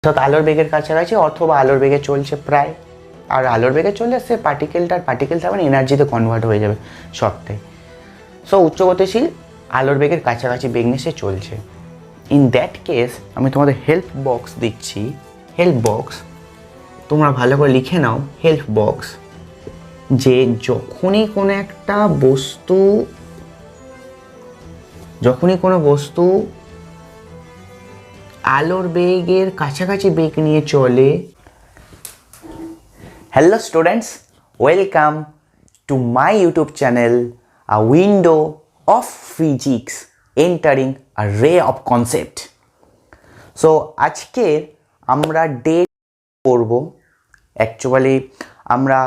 অর্থাৎ আলোর বেগের কাছাকাছি অথবা আলোর বেগে চলছে প্রায়। আর আলোর বেগে চললে সে পার্টিকেল থাকবে এনার্জিতে কনভার্ট হয়ে যাবে সবটাই। সো উচ্চ গতিশীল আলোর বেগের কাছাকাছি বেগ নিয়ে সে চলছে। ইন দ্যাট কেস আমি তোমাদের হেল্প বক্স দিচ্ছি। হেল্প বক্স তোমরা ভালো করে লিখে নাও। হেল্প বক্স যে যখনই কোনো বস্তু আলোর বেগের কাছাকাছি বেগ নিয়ে চলে। Hello students, welcome to my YouTube channel a window of physics entering আ রে অফ কনসেপ্ট। সো আজকে আমরা ডে করব। অ্যাকচুয়ালি আমরা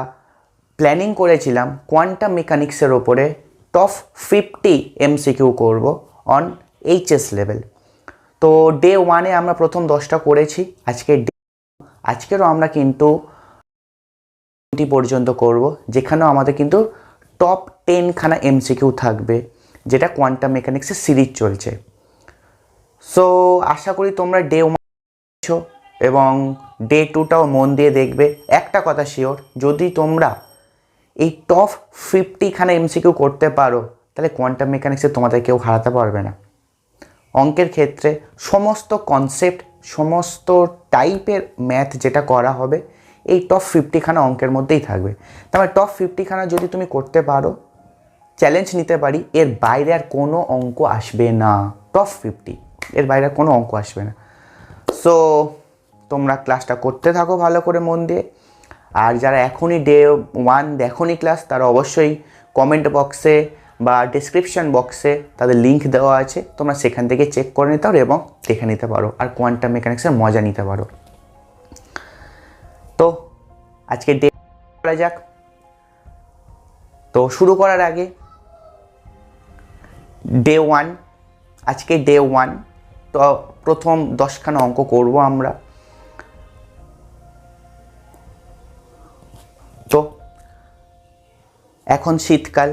প্ল্যানিং করেছিলাম কোয়ান্টাম মেকানিক্সের ওপরে টপ 50 MCQ করব অন এইচএস লেভেল। তো ডে 1-এ আমরা প্রথম 10টা করেছি। আজকেরও আমরা কিন্তু 20 পর্যন্ত করব, যেখানেও আমাদের কিন্তু টপ 10 খানা MCQ থাকবে, যেটা কোয়ান্টাম মেকানিক্সের সিরিজ চলছে। সো আশা করি তোমরা ডে 1 এবং ডে 2টাও মন দিয়ে দেখবে। একটা কথা শিওর, যদি তোমরা এই টপ 50 খানা MCQ করতে পারো তাহলে কোয়ান্টাম মেকানিক্সে তোমাদের কেউ হারাতে পারবে না। অঙ্কের ক্ষেত্রে সমস্ত কনসেপ্ট, সমস্ত টাইপের ম্যাথ যেটা করা হবে এই টপ 50 খানা অঙ্কের মধ্যেই থাকবে। তারপরে টপ 50 খানা যদি তুমি করতে পারো, চ্যালেঞ্জ নিতে পারি, এর বাইরে আর কোনো অঙ্ক আসবে না। টপ 50 এর বাইরে আর কোনো অঙ্ক আসবে না। সো তোমরা ক্লাসটা করতে থাকো ভালো করে মন দিয়ে। আর যারা এখনই ডে 1 দেখোনি ক্লাস, তারা অবশ্যই কমেন্ট বক্সে বা ডিসক্রিপশান বক্সে তাদের লিঙ্ক দেওয়া আছে, তোমরা সেখান থেকে চেক করে নিতে পারো এবং দেখে নিতে পারো আর কোয়ান্টাম মেকানিক্সের মজা নিতে পারো। তো আজকে ডে করা যাক। তো শুরু করার আগে ডে 1, আজকে ডে 1, তো প্রথম 10খানা অঙ্ক করব আমরা। তো এখন শীতকাল,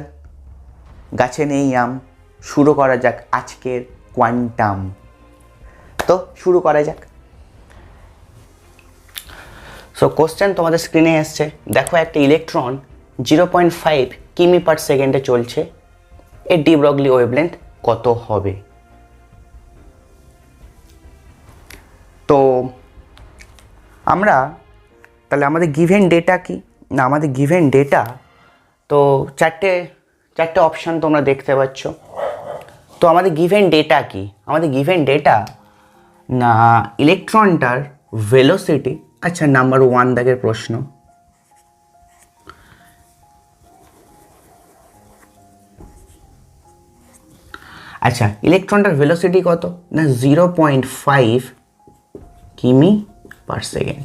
গাছে নেই আম, শুরু করা যাক আজকের কোয়ান্টাম। তো শুরু করা যাক। সো কোশ্চেন তোমাদের স্ক্রিনে এসছে। দেখো, একটা ইলেকট্রন 0.5 কিমি পার সেকেন্ডে চলছে, এর ডি ব্রগলি ওয়েভলেন্থ কত হবে? তো আমরা তাহলে আমাদের গিভেন ডেটা কি না, আমাদের গিভেন ডেটা তো চারটে অপশান তোমরা দেখতে পাচ্ছ। তো আমাদের গিভেন ডেটা কি? আমাদের গিভেন ডেটা না ইলেকট্রনটার ভেলোসিটি। আচ্ছা, নাম্বার 1 দাগের প্রশ্ন। আচ্ছা, ইলেকট্রনটার ভেলোসিটি কত না 0.5 কিমি পার সেকেন্ড।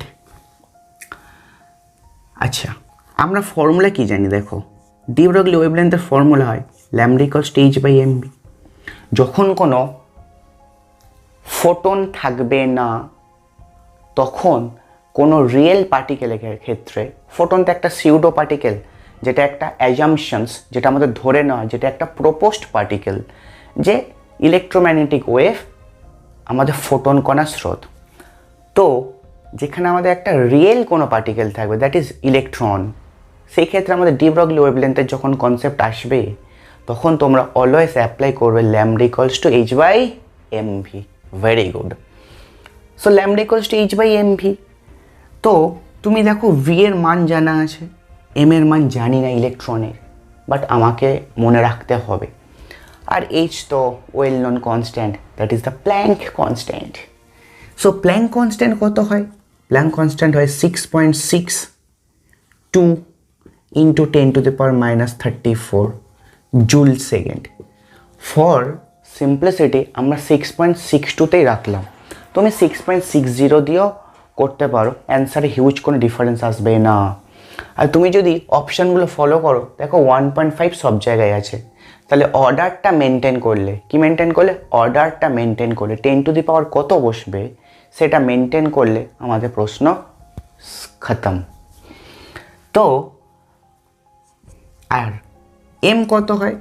আচ্ছা, আমরা ফর্মুলা কি জানি? দেখো, ডি ব্রগলি ওয়েভলেন্থের ফর্মুলা হয় ল্যামডা ইকুয়ালস টু h/mv। যখন কোনো ফোটন থাকবে না, তখন কোনো রিয়েল পার্টিকেলের ক্ষেত্রে, ফোটন তো একটা সিউডো পার্টিকেল, যেটা একটা অ্যাজাম্পশনস, যেটা আমাদের ধরে নেওয়া, যেটা একটা প্রপোজড পার্টিকেল, যে ইলেকট্রোম্যাগনেটিক ওয়েভ আমাদের ফোটন কণার স্রোত। তো যেখানে আমাদের একটা রিয়েল কোনো পার্টিকেল থাকবে, দ্যাট ইজ ইলেকট্রন, সেই ক্ষেত্রে আমাদের ডি ব্রগলি ওয়েভলেন্থের যখন কনসেপ্ট আসবে, তখন তোমরা অলওয়েজ অ্যাপ্লাই করবে lambda equals two h/mv। Very good. So lambda equals two h/mv। তো তুমি দেখো, ভি এর মান জানা আছে, এম এর মান জানি না ইলেকট্রনের, বাট আমাকে মনে রাখতে হবে। আর এইচ তো well known constant, that is the Planck constant. So Planck constant কত হয়? প্ল্যাঙ্ক কনস্ট্যান্ট হয় 6.62 into 10⁻⁻34 joule second. For simplicity আমরা 6.62তেই রাখলাম। তুমি 6.60 দিয়েও করতে পারো, অ্যান্সারে হিউজ কোনো ডিফারেন্স আসবে না। আর তুমি যদি অপশানগুলো ফলো করো, দেখো 1.5 সব জায়গায় আছে, তাহলে অর্ডারটা মেনটেন করলে, কি মেনটেন করলে? অর্ডারটা মেনটেন করলে 10⁻কত বসবে সেটা মেনটেন করলে আমাদের প্রশ্ন খতম। তো আর এম কত হয়?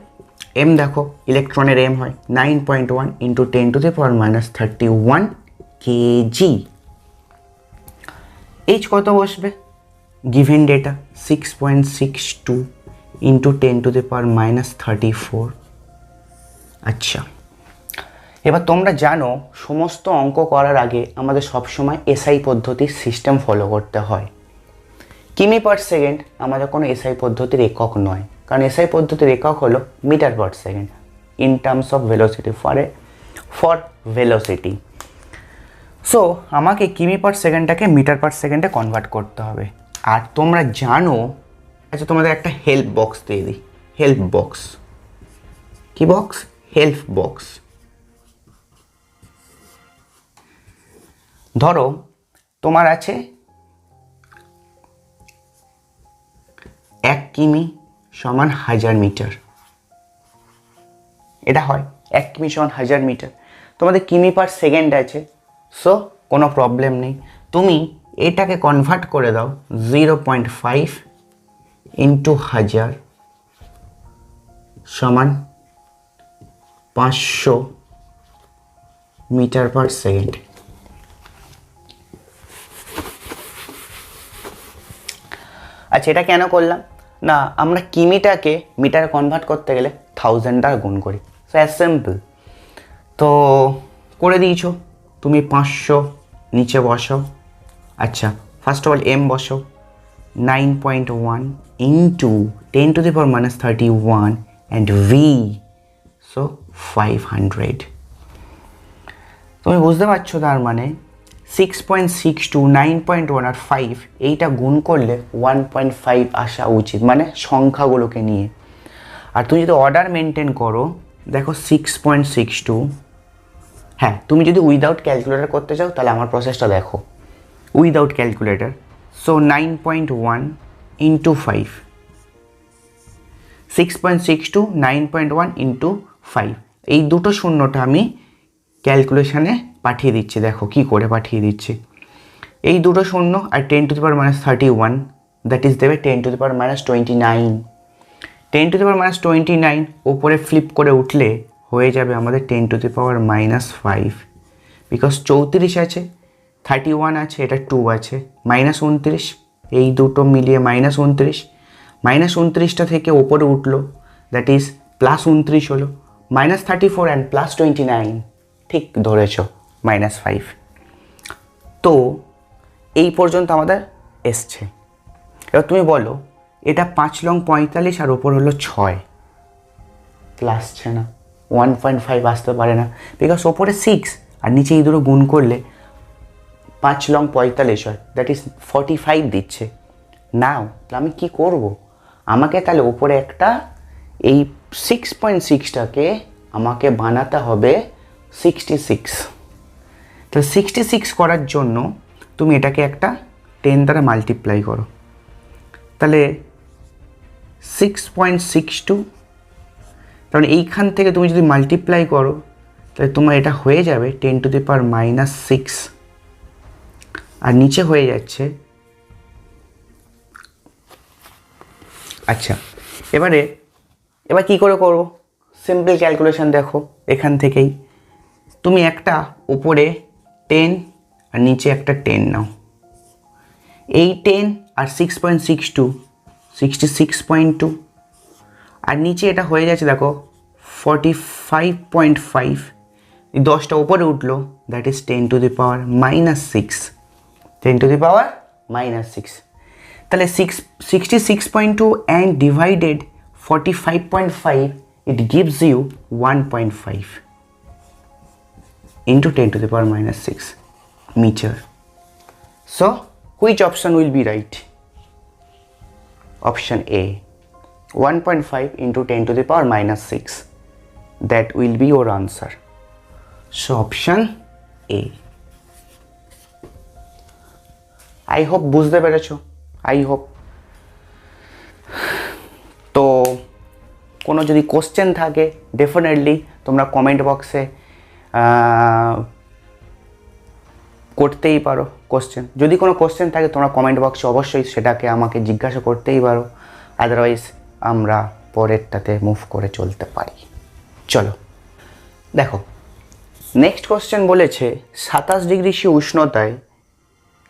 এম দেখো, ইলেকট্রনের এম হয় 9.1 ইন্টু 10⁻³ কেজি। এইচ কত বসবে, গিভেন ডেটা 6.62 ইন্টু 10⁻⁻34। আচ্ছা, এবার তোমরা জানো সমস্ত অঙ্ক করার আগে আমাদের সবসময় এসআই পদ্ধতির সিস্টেম ফলো করতে হয়। কিমি পার সেকেন্ড আমাদের কোনো এসআই পদ্ধতির একক নয়, কারণ এসআই পদ্ধতির একক হলো metre per second in terms of velocity for velocity. So আমাকে কিমি পার সেকেন্ডটাকে মিটার পার সেকেন্ডে কনভার্ট করতে হবে। আর তোমরা জানো, আচ্ছা তোমাদের একটা হেল্প বক্স দিয়ে দিই, হেল্প বক্স। কি বক্স? Help box. ধরো তোমার আছে 1 কিমি সমান 1000 মিটার, এটা হয় 1 কিমি সমান 1000 মিটার। তোমাদের কিমি পার সেকেন্ড আছে, সো কোনো প্রবলেম নেই। তুমি এটাকে কনভার্ট করে দাও 0.5 ইন্টু 1000 সমান 500 মিটার পার সেকেন্ড। আচ্ছা, এটা কেন করলাম না, আমরা কিমিটাকে মিটার কনভার্ট করতে গেলে 1000 দ্বারা গুণ করি। So as simple. তো করে দিয়েছো তুমি 500 নিচে বসাও। আচ্ছা, ফার্স্ট অফ অল এম বসাও 9.1 ইন্টু 10⁻31 অ্যান্ড ভি সো 500। তুমি বুঝতে পারছো, তার মানে 6.62, 9.1 আর 5 এইটা গুণ করলে 1.5 আসা উচিত, মানে সংখ্যাগুলোকে নিয়ে। আর তুমি যদি অর্ডার মেনটেন করো, দেখো 6.62, হ্যাঁ তুমি যদি উইদাউট ক্যালকুলেটর করতে চাও তাহলে আমার প্রসেসটা দেখো, without calculator. So 9.1 into 5, 6.62, 9.1 into 5, এই দুটো শূন্যটা আমি ক্যালকুলেশানে পাঠিয়ে দিচ্ছি। দেখো কি করে পাঠিয়ে দিচ্ছি, এই দুটো শূন্য আর 10⁻31, দ্যাট ইজ দেবে 10⁻29। 10⁻29 ওপরে ফ্লিপ করে উঠলে হয়ে যাবে আমাদের 10⁻5, বিকজ 34 আছে, 31 আছে, এটা 2 আছে, -29, এই দুটো মিলিয়ে -29, -29টা থেকে ওপরে উঠলো, দ্যাট ইজ +29 হলো, -34 অ্যান্ড +29, ঠিক ধরেছ, -5। তো এই পর্যন্ত আমাদের এসছে। এবার তুমি বলো এটা 5 লং 45 আর ওপর হলো 6, আসছে না, 1.5 আসতে পারে না, বিকজ ওপরে 6 আর নিচে এই দুটো গুণ করলে 5 লং 45 হয়, দ্যাট ইজ 45 দিচ্ছে। নাও তাহলে আমি কী করবো, আমাকে তাহলে ওপরে একটা এই 6.6টাকে আমাকে বানাতে হবে 66। তাহলে 66 করার জন্য তুমি এটাকে একটা 10 দ্বারা মাল্টিপ্লাই করো, তাহলে 6.62, তাহলে এইখান থেকে তুমি যদি মাল্টিপ্লাই করো তাহলে তোমার এটা হয়ে যাবে 10⁻6, আর নিচে হয়ে যাচ্ছে। আচ্ছা, এবার কি করে করব, সিম্পল ক্যালকুলেশন দেখো, এখান থেকেই তুমি একটা উপরে 10 আর নিচে একটা 10 নাও, এই 10 আর 6.62, 66.2, আর নিচে এটা হয়ে যাচ্ছে দেখো 45.5, এই 10টা উপরে উঠলো, দ্যাট ইজ 10⁻6, 10⁻6। তাহলে 66.2 and divided 45.5, it gives you 1.5 into 10⁻6 meter. So which option will be right? Option A, 1.5 into 10⁻6, that will be your answer. So option A. I hope বুঝতে পেরেছো, I hope। তো কোনো যদি কোশ্চেন থাকে definitely তোমরা comment বক্সে করতেই পারো কোশ্চেন। যদি কোনো কোশ্চেন থাকে তোমরা কমেন্ট বক্সে অবশ্যই সেটাকে আমাকে জিজ্ঞাসা করতেই পারো, আদারওয়াইজ আমরা পরেরটাতে মুভ করে চলতে পারি। চলো দেখো, নেক্সট কোশ্চেন বলেছে 27 ডিগ্রি সি উষ্ণতায়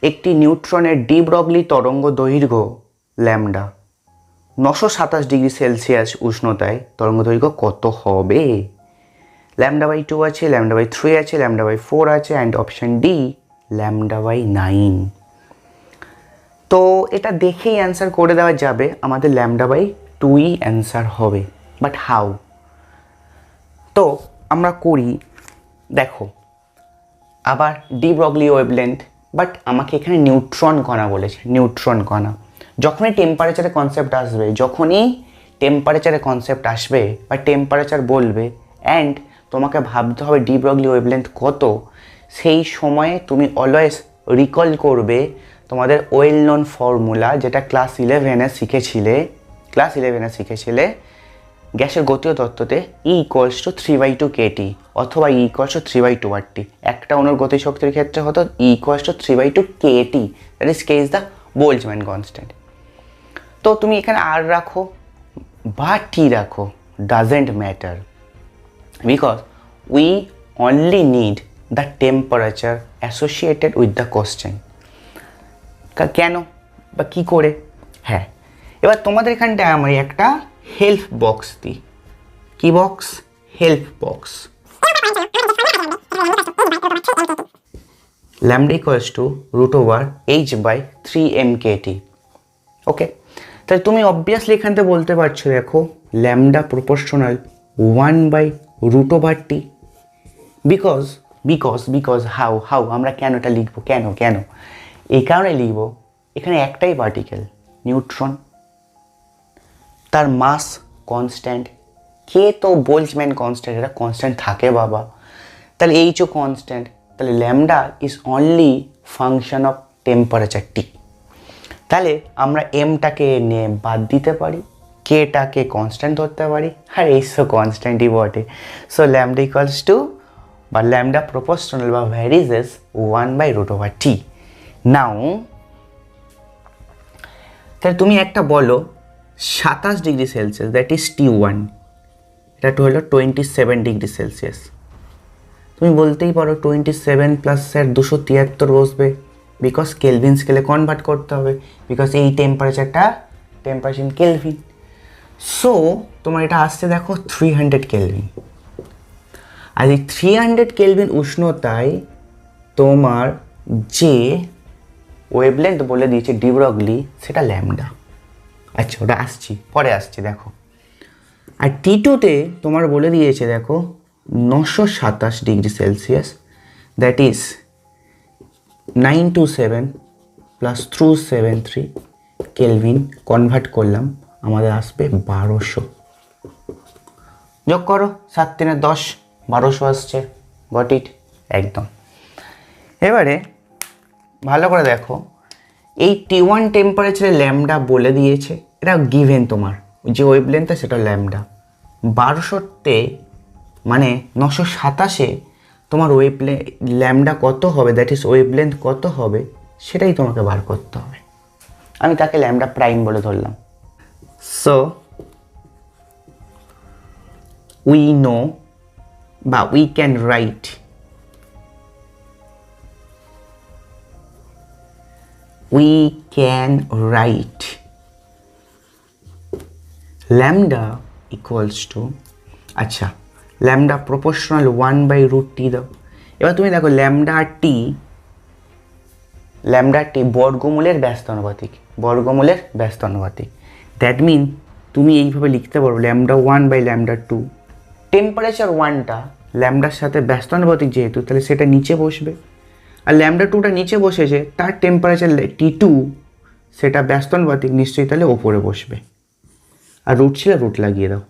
একটি নিউট্রনের ডি ব্রগলি তরঙ্গ দৈর্ঘ্য ল্যামডা 927 ডিগ্রি সেলসিয়াস উষ্ণতায় তরঙ্গ দৈর্ঘ্য কত হবে? λ/2 আছে, λ/3 আছে, λ/4 আছে, অ্যান্ড অপশন ডি λ/9। তো এটা দেখেই অ্যান্সার করে দেওয়া যাবে, আমাদের λ/2ই অ্যান্সার হবে। But how? তো আমরা করি, দেখো আবার ডি ব্রগলি ওয়েভলেন্থ, বাট আমাকে এখানে নিউট্রন কণা বলেছে, নিউট্রন কণা। যখনই টেম্পারেচারের কনসেপ্ট আসবে বা টেম্পারেচার বলবে অ্যান্ড তোমাকে ভাবতে হবে ডি ব্রগলি ওয়েভলেন্থ কত, সেই সময়ে তুমি অলওয়েজ রিকল করবে তোমাদের ওয়েল নোন ফর্মুলা, যেটা ক্লাস ইলেভেনে শিখেছিলে গ্যাসের গতীয় তত্ত্বতে E = 3/2 kT অথবা E = 3/2 RT। একটা অণুর গতিশক্তির ক্ষেত্রে হতো E = 3/2 kT, that is K is the Boltzmann constant. তো তুমি এখানে আর রাখো বা টি রাখো, doesn't matter, because we only need the temperature associated with the question. কেন বা কী করে? হ্যাঁ, এবার তোমাদের এখানটায় আমি একটা হেল্প বক্স দিই। কি বক্স? Help box. λ √h/3mkt। ওকে, তাহলে তুমি অবভিয়াসলি এখানতে বলতে পারছো, দেখো lambda proportional 1/√t। Because how আমরা কেন এটা লিখবো? কেন এই কারণে লিখবো, এখানে একটাই পার্টিকেল নিউট্রন, তার মাস কনস্ট্যান্ট, কে তো বোল্টজম্যান কনস্ট্যান্ট, এটা কনস্ট্যান্ট থাকে বাবা, তাহলে এইচও কনস্ট্যান্ট, তাহলে lambda is only function of temperature টি। তাহলে আমরা এমটাকে নিয়ে বাদ দিতে পারি, কেটাকে কনস্ট্যান্ট ধরতে পারি, আর এইচও কনস্ট্যান্টই বটে। সো ল্যামডা ইকুয়ালস টু বা ল্যামডা প্রপোর্শনাল বা ভ্যারিজেস 1/√t। নাও তাহলে তুমি একটা বলো 27 degree Celsius, that is T1, এটা তো হলো 27 ডিগ্রি সেলসিয়াস। তুমি বলতেই পারো 27 প্লাস 273 বসবে, বিকজ কেলভিন স্কেলে কনভার্ট করতে হবে, বিকজ এই টেম্পারেচার কেলভিন। সো তোমার এটা আসছে দেখো 300 কেলভিন। আর এই 300 কেলভিন উষ্ণতায় তোমার যে ওয়েভলেন্থ বলে দিয়েছে ডি ব্রগলি, সেটা ল্যামডা। আচ্ছা, ওটা পরে আসছি দেখো। আর T2তে তোমার বলে দিয়েছে দেখো 927 degree Celsius, that is 927 plus 273 kelvin. Convert করলাম, আমাদের আসবে 1200। যোগ করো, 7 × 3 = 10, 1200 আসছে। Got it? একদম। এবারে ভালো করে দেখো, এই T1 টেম্পারেচারে ল্যামডা বলে দিয়েছে, এটা গিভেন, তোমার যে ওয়েভলেন্থটা সেটা ল্যামডা। 1200-তে মানে 927-এ তোমার ল্যামডা কত হবে, দ্যাট ইজ ওয়েভলেন্থ কত হবে, সেটাই তোমাকে বার করতে হবে। আমি তাকে ল্যামডা প্রাইম বলে ধরলাম। সো উই নো বা we can write lambda equals to, আচ্ছা lambda proportional 1/√t দাও। এবার তুমি দেখো ল্যামডা টি বর্গমূলের ব্যস্ত অনুপাতিক। দ্যাট মিন তুমি এইভাবে লিখতে পারো λ1/λ2। টেম্পারেচার 1টা ল্যামডার সাথে ব্যস্ত অনুপাতিক যেহেতু, তাহলে সেটা নিচে বসবে। আর λ2টা নিচে বসেছে, তার টেম্পারেচার T2 সেটা ব্যস্ত অনুপাতিক, নিশ্চয়ই তাহলে ওপরে বসবে। আর রুট ছিল, রুট লাগিয়ে দাও।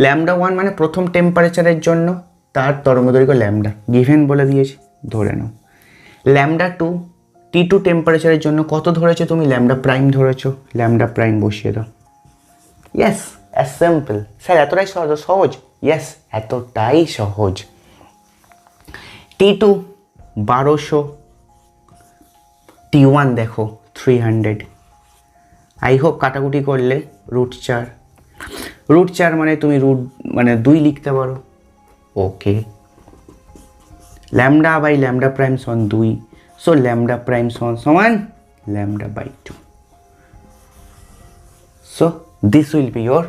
λ1 মানে প্রথম টেম্পারেচারের জন্য তার তরঙ্গদৈর্ঘ্য ল্যামডা, গিভেন বলে দিয়েছি, ধরে নাও। λ2 T2 টেম্পারেচারের জন্য কত ধরেছো তুমি? ল্যামডা প্রাইম ধরেছো, ল্যামডা প্রাইম বসিয়ে দাও। Yes, as simple. স্যার এতটাই সহজ? ইয়েস, এতটাই সহজ। T2 1200, T1 দেখো 300। আই হোপ কাটাকুটি করলে √4 মানে তুমি 2 লিখতে পারো। ওকে, λ/λ' 2, সো ল্যামডা প্রাইম সমান সমান lambda by 2. So this will be your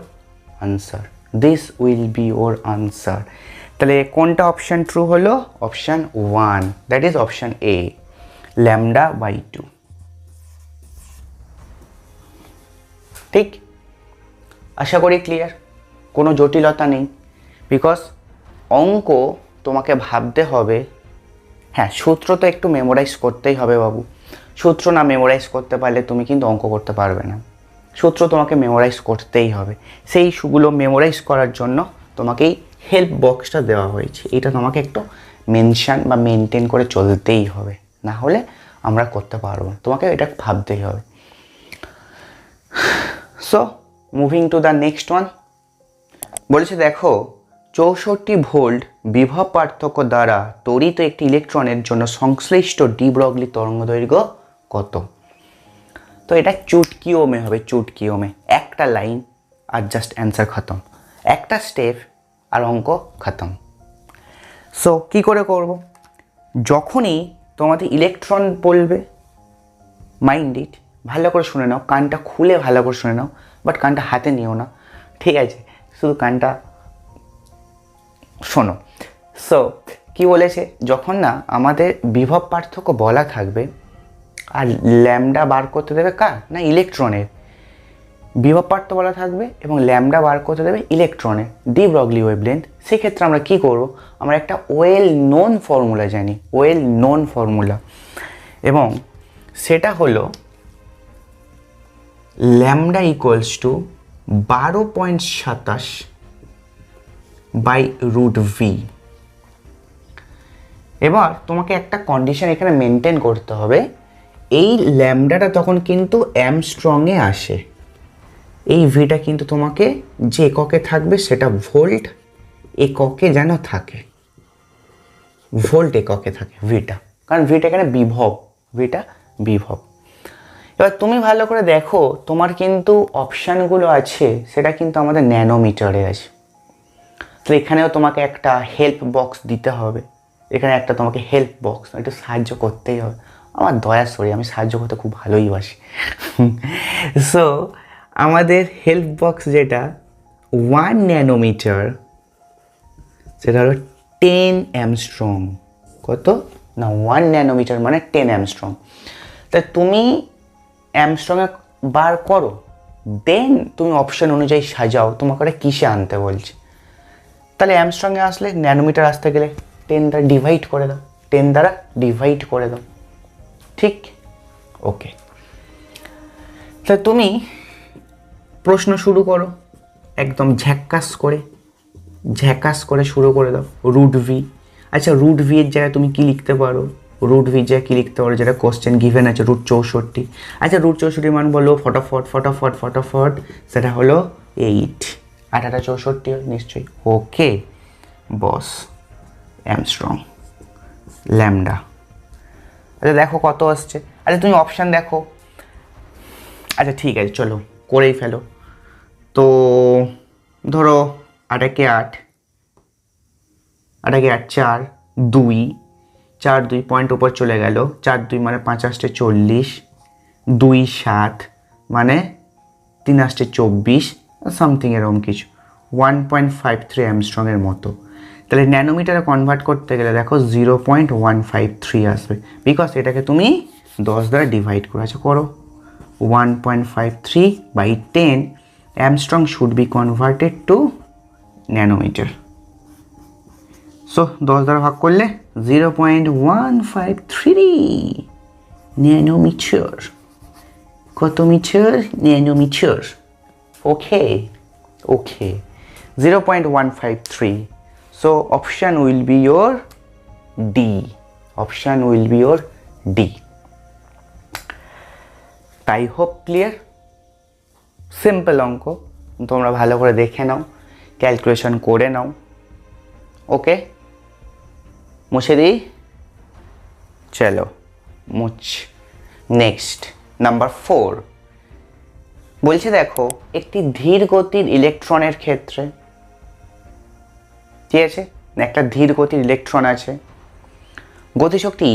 answer. This will be your answer. তাহলে কোনটা অপশন ট্রু হলো? Option 1, that is option A, lambda by 2. ঠিক, আশা করি ক্লিয়ার, কোনো জটিলতা নেই। বিকজ অঙ্ক তোমাকে ভাবতে হবে, হ্যাঁ সূত্র তো একটু মেমোরাইজ করতেই হবে বাবু। সূত্র না মেমোরাইজ করতে পারলে তুমি কিন্তু অঙ্ক করতে পারবে না। সূত্র তোমাকে মেমোরাইজ করতেই হবে। সেইগুলো মেমোরাইজ করার জন্য তোমাকে এই হেল্প বক্সটা দেওয়া হয়েছে, এটা তোমাকে একটু মেনশন বা মেনটেন করে চলতেই হবে, না হলে আমরা করতে পারবো না, তোমাকে এটা ভাবতেই হবে। So moving to the next one. বলেছে দেখো 64 ভোল্ট বিভব পার্থক্য দ্বারা ত্বরিত একটি ইলেকট্রনের জন্য সংশ্লিষ্ট ডি ব্রগলি তরঙ্গদৈর্ঘ্য কত? তো এটা চুটকি ওমে হবে, চুটকি ওমে, একটা লাইন আর জাস্ট অ্যান্সার খতম, একটা স্টেপ আর অঙ্ক খতম। সো কী করে করব? যখনই তোমাদের ইলেকট্রন বলবে, মাইন্ড ইট, ভালো করে শুনে নাও, কানটা খুলে ভালো করে শুনে নাও, বাট কানটা হাতে নিও না, ঠিক আছে? শুধু কানটা শোনো। সো কী বলেছে, যখন না আমাদের বিভব পার্থক্য বলা থাকবে আর ল্যামডা বার করতে দেবে কার? না ইলেকট্রনের। বিভব পার্থক্য বলা থাকবে এবং ল্যামডা বার করতে দেবে ইলেকট্রনের, ডি ব্রগলি ওয়েভলেন্থ। সেক্ষেত্রে আমরা কি করব? আমরা একটা ওয়েল নোন ফর্মুলা জানি, ওয়েল নোন ফর্মুলা, এবং সেটা হলো lambda equals to 12.27 by root V. এবার তোমাকে একটা কন্ডিশন এখানে মেনটেন করতে হবে, এই ল্যামডাটা তখন কিন্তু অ্যামস্ট্রংয়ে আসে, এই ভিটা কিন্তু তোমাকে যে এককে থাকবে সেটা ভোল্ট এককে যেন থাকে, ভোল্ট এককে থাকে ভিটা, কারণ ভিটা এখানে বিভব, ভিটা বিভব। এবার তুমি ভালো করে দেখো, তোমার কিন্তু অপশানগুলো আছে সেটা কিন্তু আমাদের ন্যানোমিটারে আছে। তো এখানেও তোমাকে একটা হেল্প বক্স দিতে হবে, এখানে একটা তোমাকে হেল্প বক্স একটু সাহায্য করতেই হবে। আমার দয়া সরি, আমি সাহায্য করতে খুব ভালোই বাসি। সো আমাদের হেল্প বক্স যেটা 1 ন্যানোমিটার, সেটা হলো 10 অ্যামস্ট্রং। কত? না 1 ন্যানোমিটার মানে 10 অ্যামস্ট্রং। তা তুমি অ্যামস্ট্রংয়ে বার করো, দেন তুমি অপশন অনুযায়ী সাজাও তোমাকে ওটা কিসে আনতে বলছে। তাহলে অ্যামস্ট্রংয়ে আসলে ন্যানোমিটার আসতে গেলে 10 দ্বারা ডিভাইড করে দাও, 10 দ্বারা ডিভাইড করে দাও, ঠিক? ওকে, তা তুমি প্রশ্ন শুরু করো, একদম ঝ্যাকাস করে শুরু করে দাও। রুট ভি, আচ্ছা রুট ভি এর জায়গায় তুমি কি লিখতে পারো? রুট ভি জায়গায় কী লিখতে পারো? যেটা কোশ্চেন গিভেন আছে রুট 64। আচ্ছা রুট 64 মান বলো ফটাফট, সেটা হলো 8, 8 64 নিশ্চয়ই। ওকে বস, অ্যামস্ট্রং ল্যামডা। আচ্ছা দেখো কত আসছে, আচ্ছা তুমি অপশান দেখো। আচ্ছা ঠিক আছে, চলো করেই ফেলো। তো ধরো 8 × 8, 4, 2, 4 2 পয়েন্ট উপর চলে গেল, 4 2 মানে 5 8 40, 2 7 মানে 3 8 24 সামথিং এরকম কিছু, 1.53 অ্যামস্ট্রংয়ের মতো। তাহলে ন্যানোমিটারে কনভার্ট করতে গেলে দেখো 0.153 আসবে, বিকজ এটাকে তুমি 10 দ্বারা ডিভাইড করে আছে, করো 1.53 by 10 angstrom should be converted to nanometre. So 10 দ্বারা ভাগ করলে 0.153 ন্যানোমিটার। কত মিটার? Nanometre. Okay 0.153. So option will be your D. Option will be your D. I hope clear. Simple অঙ্ক, তোমরা ভালো করে দেখে নাও, ক্যালকুলেশন করে নাও। ওকে মুছে দিই, চলো মুছ। নেক্সট নাম্বার 4 বলছে দেখো একটি ধীর গতির ইলেকট্রনের ক্ষেত্রে, ঠিক আছে, একটা ধীর গতির ইলেকট্রন আছে, গতিশক্তি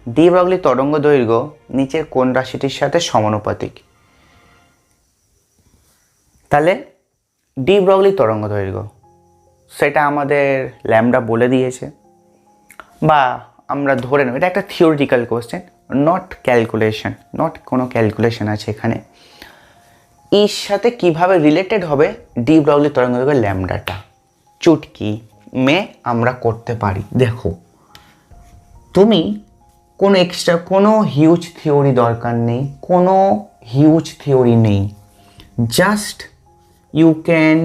ডি ব্রগলি তরঙ্গ দৈর্ঘ্য নিচের কোন রাশিটির সাথে সমানুপাতিক? তাহলে ডি ব্রগলি তরঙ্গ দৈর্ঘ্য সেটা আমাদের ল্যামডা বলে দিয়েছে, বা আমরা ধরে নেব এটা একটা theoretical question, not calculation, not কোনো ক্যালকুলেশন আছে এখানে। এর সাথে কিভাবে রিলেটেড হবে ডি ব্রগলি তরঙ্গ দৈর্ঘ্য ল্যামডাটা, চুটকি মে আমরা করতে পারি। দেখো তুমি কোনো এক্সট্রা কোনো হিউজ থিওরি দরকার নেই, কোনো হিউজ থিওরি নেই, just you can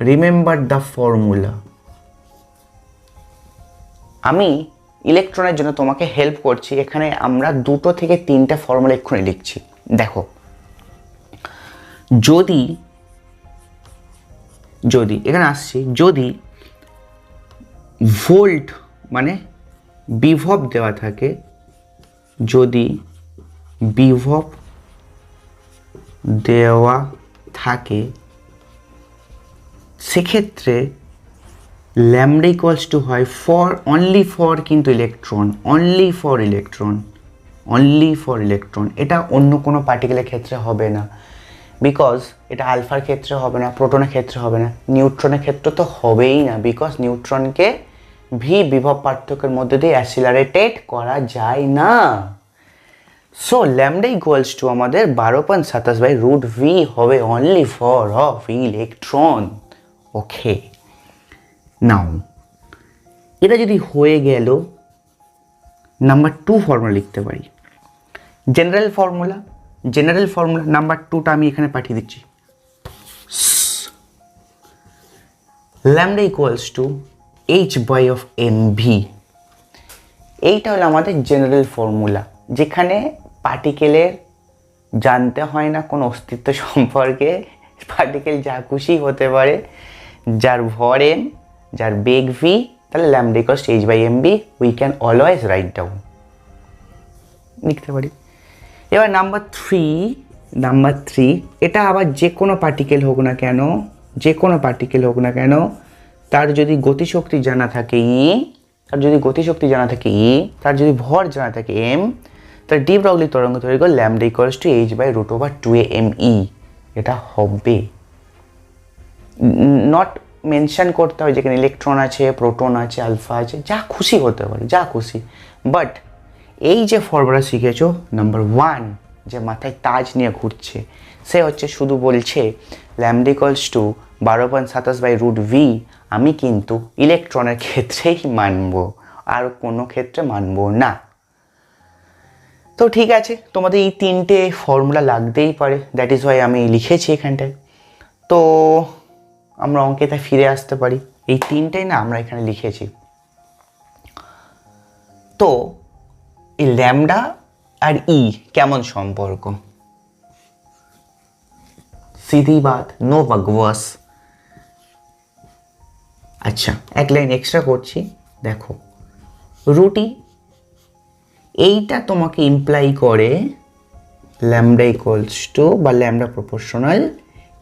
remember the formula. আমি ইলেকট্রনের জন্য তোমাকে হেল্প করছি, এখানে আমরা 2 থেকে 3টে ফর্মুলা এক্ষুনি লিখছি। দেখো যদি এখানে আসছি, যদি ভোল্ট মানে বিভব দেওয়া থাকে, যদি বিভব দেওয়া থাকে সেক্ষেত্রে ল্যামডা ইকুয়ালস টু হয় অনলি ফর কিন্তু ইলেকট্রন, অনলি ফর ইলেকট্রন। এটা অন্য কোনো পার্টিকেলের ক্ষেত্রে হবে না, বিকজ এটা আলফার ক্ষেত্রে হবে না, প্রোটনের ক্ষেত্রে হবে না, নিউট্রনের ক্ষেত্রে তো হবেই না, বিকজ নিউট্রনকে ভি বিভব পার্থক্যের মধ্যে দিয়ে অ্যাসিলারেটেড করা যায় না। সো ল্যামডা ইকুয়ালস টু আমাদের 12.27/√v হবে অনলি ফর অফ ইলেকট্রন। ওকে, নাও এটা যদি হয়ে গেল, নাম্বার 2 ফর্মুলা লিখতে পারি, জেনারেল ফর্মুলা নাম্বার 2টা আমি এখানে পাঠিয়ে দিচ্ছি। ল্যামডা ইকুয়ালস টু h/mv, এইটা হলো আমাদের জেনারেল ফর্মুলা, যেখানে পার্টিকেলের জানতে হয় না কোনো অস্তিত্ব সম্পর্কে, পার্টিকেল যা খুশি হতে পারে, যার ভর m, যার বেগ v, তাহলে lambda equals two h/mv we can always write down, লিখতে পারি। এবার নাম্বার 3, এটা আবার যে কোনো পার্টিকেল হোক না কেন, তার যদি গতিশক্তি জানা থাকে তার যদি ভর জানা থাকে m, তার ডি ব্রগলি তরঙ্গ দৈর্ঘ্য ল্যামডা ইকুয়ালস টু h/√2a_me, এটা হবে। নট মেনশন করতে হয় যেখানে ইলেকট্রন আছে, প্রোটন আছে, আলফা আছে, যা খুশি হতে পারে, যা খুশি। বাট এই যে ফর্মুলা শিখেছো, নাম্বার 1 যে মাথায় তাজ নিয়ে ঘুরছে, সে হচ্ছে শুধু বলছে ল্যামডা ইকুয়ালস টু 12.27/√v, আমি কিন্তু ইলেকট্রনের ক্ষেত্রেই মানব, আর কোনো ক্ষেত্রে মানব না। তো ঠিক আছে, তোমাদের এই 3টে ফর্মুলা লাগতেই পারে, দ্যাট ইজ ওয়াই আমি লিখেছি এখানটায়। তো আমরা অঙ্কেতে ফিরে আসতে পারি, এই 3টাই না আমরা এখানে লিখেছি। তো এই ল্যামডা আর ই কেমন সম্পর্ক? सीधी बात, नो बकवास। আচ্ছা, এক লাইন এক্সট্রা করছি, দেখো রুটি এইটা তোমাকে ইমপ্লাই করে ল্যামডা ইকুয়ালস টু বা lambda proportional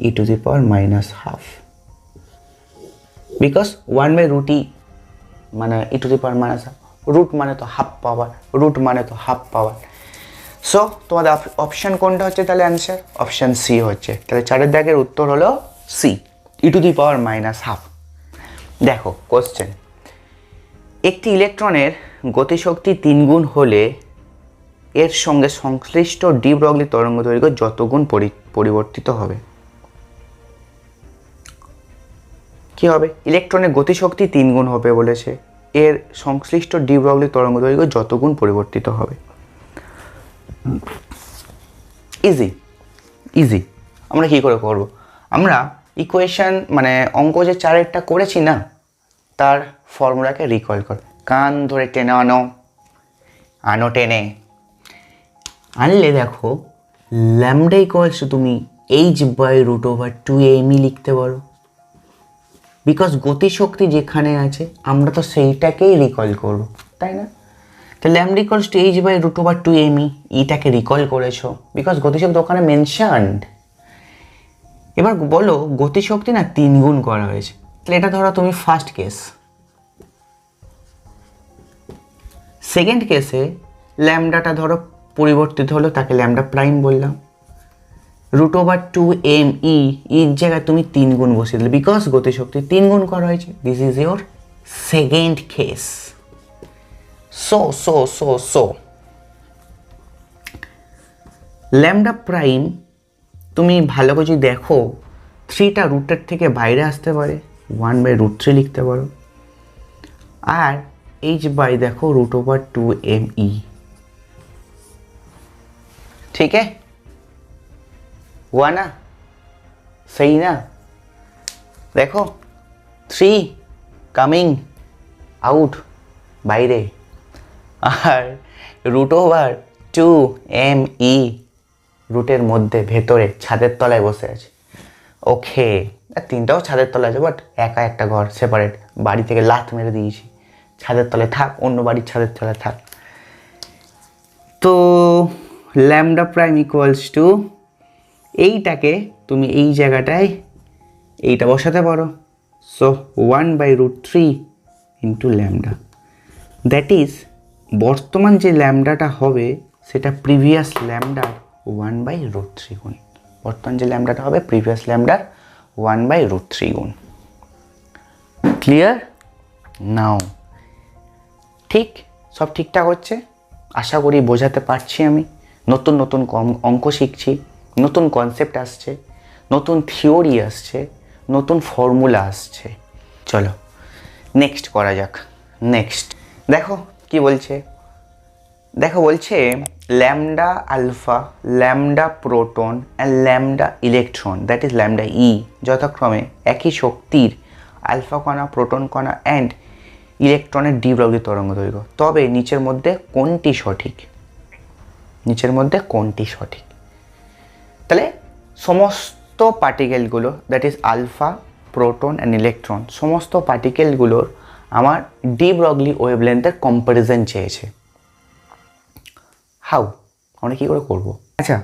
e⁻⁻½ because 1/√e মানে e⁻⁻½ রুট মানে তো হাফ পাওয়ার, সো তোমাদের অপশান কোনটা হচ্ছে তাহলে অ্যান্সার? অপশান সি হচ্ছে। তাহলে 4 দাগের উত্তর হলো সি, e⁻⁻²। দেখো কোশ্চেন, একটি ইলেকট্রনের গতিশক্তি 3 গুণ হলে এর সঙ্গে সংশ্লিষ্ট ডি ব্রগলি তরঙ্গ দৈর্ঘ্য যত গুণ পরিবর্তিত হবে? কি হবে? ইলেকট্রনের গতিশক্তি 3 গুণ হবে বলেছে, এর সংশ্লিষ্ট ডি ব্রগলি তরঙ্গ দৈর্ঘ্য যত গুণ পরিবর্তিত হবে। ইজি। আমরা কি করে করব? আমরা ইকুয়েশন মানে অঙ্ক যে 4-এরটা করেছি না, তার ফর্মুলাকে রিকল কর, কান ধরে টেনে আনো টেনে আনলে দেখো ল্যামডা ইকুয়ালস তুমি h/√2a_me লিখতে পারো, বিকজ গতিশক্তি যেখানে আছে আমরা তো সেইটাকেই রিকল করব, তাই না? তো ল্যামডা ইকুয়ালস টু h/√2a_me, এটাকে রিকল করেছো বিকজ গতিশক্তি ওখানে মেনশনড। এবার বলো গতিশক্তি না 3 গুণ করা হয়েছে, তাহলে এটা ধরো তুমি ফার্স্ট কেস। সেকেন্ড কেসে ল্যামডাটা ধরো পরিবর্তিত হলো, তাকে ল্যামডা প্রাইম বললাম। √2m e এর জায়গায় তুমি 3 গুণ বসিয়ে দিলে, বিকজ গতিশক্তি 3 গুণ করা হয়েছে। This is your second case. So lambda prime তুমি ভালো করে যদি দেখো, 3টা রুটের থেকে বাইরে আসতে পারে, 1/√3 লিখতে পারো। আর h বাই দেখো √2m e, ठीक है, हुआ ना, सही ना। देखो 3 কামিং আউট বাইরে, আর √2m e রুটের মধ্যে ভেতরে ছাদের তলায় বসে আছে। ওকে, 3টাও ছাদের তলায় আছে, বাট একা একটা ঘর সেপারেট, বাড়ি থেকে লাথ মেরে দিয়েছি, ছাদের তলায় থাক, অন্য বাড়ির ছাদের তলায় থাক। তো ল্যামডা প্রাইম ইকুয়ালস টু, এইটাকে তুমি এই জায়গাটায় এইটা বসাতে পারো। So 1/√3 into lambda, that is বর্তমান যে ল্যামডাটা হবে সেটা প্রিভিয়াস ল্যামডার 1/√3 গুণ। বর্তমান যে ল্যামডাটা হবে প্রিভিয়াস ল্যামডার 1/√3 গুণ। Clear now? ঠিক, সব ঠিকঠাক হচ্ছে, আশা করি বোঝাতে পারছি আমি। নতুন নতুন অঙ্ক শিখছি, নতুন কনসেপ্ট আসছে, নতুন থিওরি আসছে, নতুন ফর্মুলা আসছে। চলো নেক্সট করা যাক। নেক্সট দেখো কি বলছে, দেখো বলছে lambda alpha, lambda proton and lambda electron, that is lambda E, যথাক্রমে একই শক্তির আলফা কণা, প্রোটন কণা অ্যান্ড ইলেকট্রনের দ্বিব্রগ্লি তরঙ্গ দৈর্ঘ্য। তবে নিচের মধ্যে কোনটি সঠিক? নিচের মধ্যে কোনটি সঠিক? তাহলে সমস্ত পার্টিকেলগুলো, that is alpha, proton and electron, সমস্ত পার্টিকেলগুলোর আমার দ্বিব্রগ্লি ওয়েভলেন্থের কম্প্যারিজন চেয়েছে। হাউ, আমরা কী করে করবো? আচ্ছা,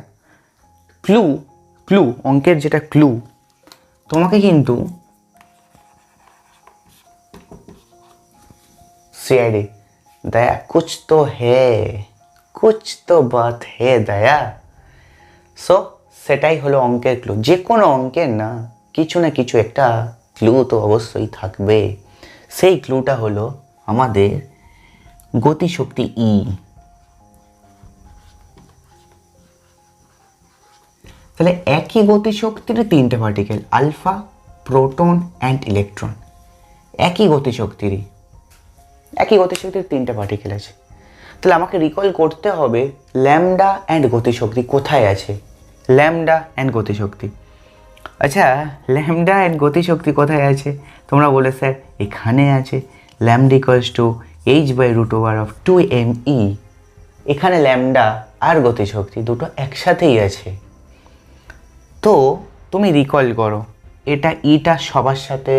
ক্লু অঙ্কের যেটা ক্লু, তোমাকে কিন্তু सीआईडी दया कुछ तो है, कुछ तो बात है दया। সো সেটাই হলো অঙ্কের ক্লু। যে কোনো অঙ্কের না কিছু একটা ক্লু তো অবশ্যই থাকবে। সেই ক্লুটা হলো আমাদের গতিশক্তি ই। তাহলে একই গতিশক্তির 3টে particle, alpha, proton and electron, একই গতিশক্তির 3টে পার্টিকেল আছে। তাহলে আমাকে রিকল করতে হবে ল্যামডা অ্যান্ড গতিশক্তি কোথায় আছে। ল্যামডা অ্যান্ড গতিশক্তি, আচ্ছা ল্যামডা অ্যান্ড গতিশক্তি কোথায় আছে? তোমরা বলে স্যার এখানে আছে, lambda equals two h/√2m e। এখানে ল্যামডা আর গতিশক্তি দুটো একসাথেই আছে। তো তুমি রিকল করো, এটা ইটা সবার সাথে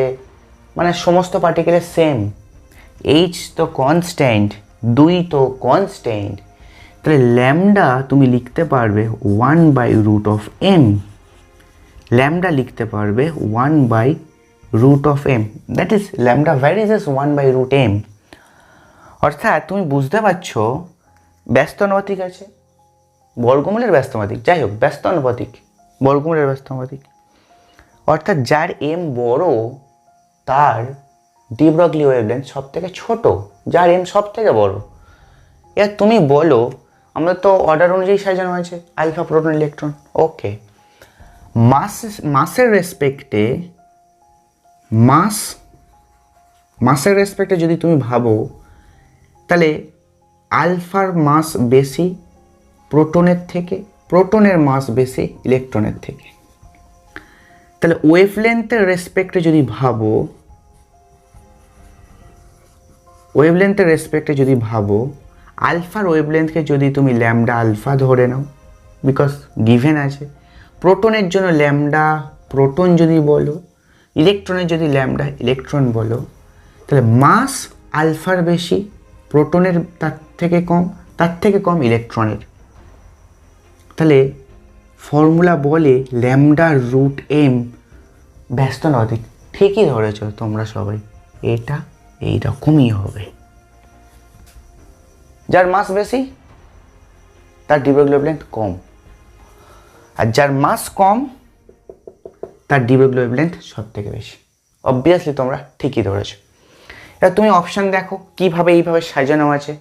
মানে সমস্ত পার্টিকেলের সেম, এইচ তো কনস্ট্যান্ট, 2 তো কনস্ট্যান্ট, তাহলে ল্যামডা তুমি লিখতে পারবে 1/√m, ল্যামডা লিখতে পারবে 1/√m, that is lambda varies S 1/√m। অর্থাৎ তুমি বুঝতে পারছো ব্যস্ত অনুপাতিক আছে, বর্গমূলের ব্যস্ত অনুপাতিক, যাই হোক ব্যস্ত অনুপাতিক, বর্গমূলের ব্যস্ত অনুপাতিক, অর্থাৎ যার এম বড় তার দ্বিব্রগ্লি ওয়েভলেন্থ সব থেকে ছোট, যার এম সব থেকে বড়। এবার তুমি বলো, আমরা তো অর্ডার অনুযায়ী সাজানো আছে আলফা, প্রোটন, ইলেকট্রন। ওকে, মাসের রেসপেক্টে যদি তুমি ভাবো, তাহলে আলফার মাস বেশি প্রোটনের থেকে, প্রোটনের মাস বেশি ইলেকট্রনের থেকে। তাহলে ওয়েভলেন্থের রেসপেক্টে যদি ভাবো, আলফার ওয়েভলেন্থকে যদি তুমি ল্যামডা আলফা ধরে নাও, বিকজ গিভেন আছে, প্রোটনের জন্য ল্যামডা প্রোটন যদি বলো, ইলেকট্রনের যদি ল্যামডা ইলেকট্রন বলো, তাহলে মাস আলফার বেশি, প্রোটনের তার থেকে কম ইলেকট্রনের। তাহলে ফর্মুলা বলে ল্যামডা√m ব্যস্ত অনুপাতিক। ঠিকই ধরেছ তোমরা সবাই, এটা এইরকমই হবে। যার মাস বেশি তার ডি ব্রগলি ওয়েভলেন্থ কম, আর যার মাস কম তার ডি ব্রগলি ওয়েভলেন্থ সব থেকে বেশি। অবভিয়াসলি তোমরা ঠিকই ধরেছো। এবার তুমি অপশান দেখো কিভাবে এইভাবে সাজানো আছে,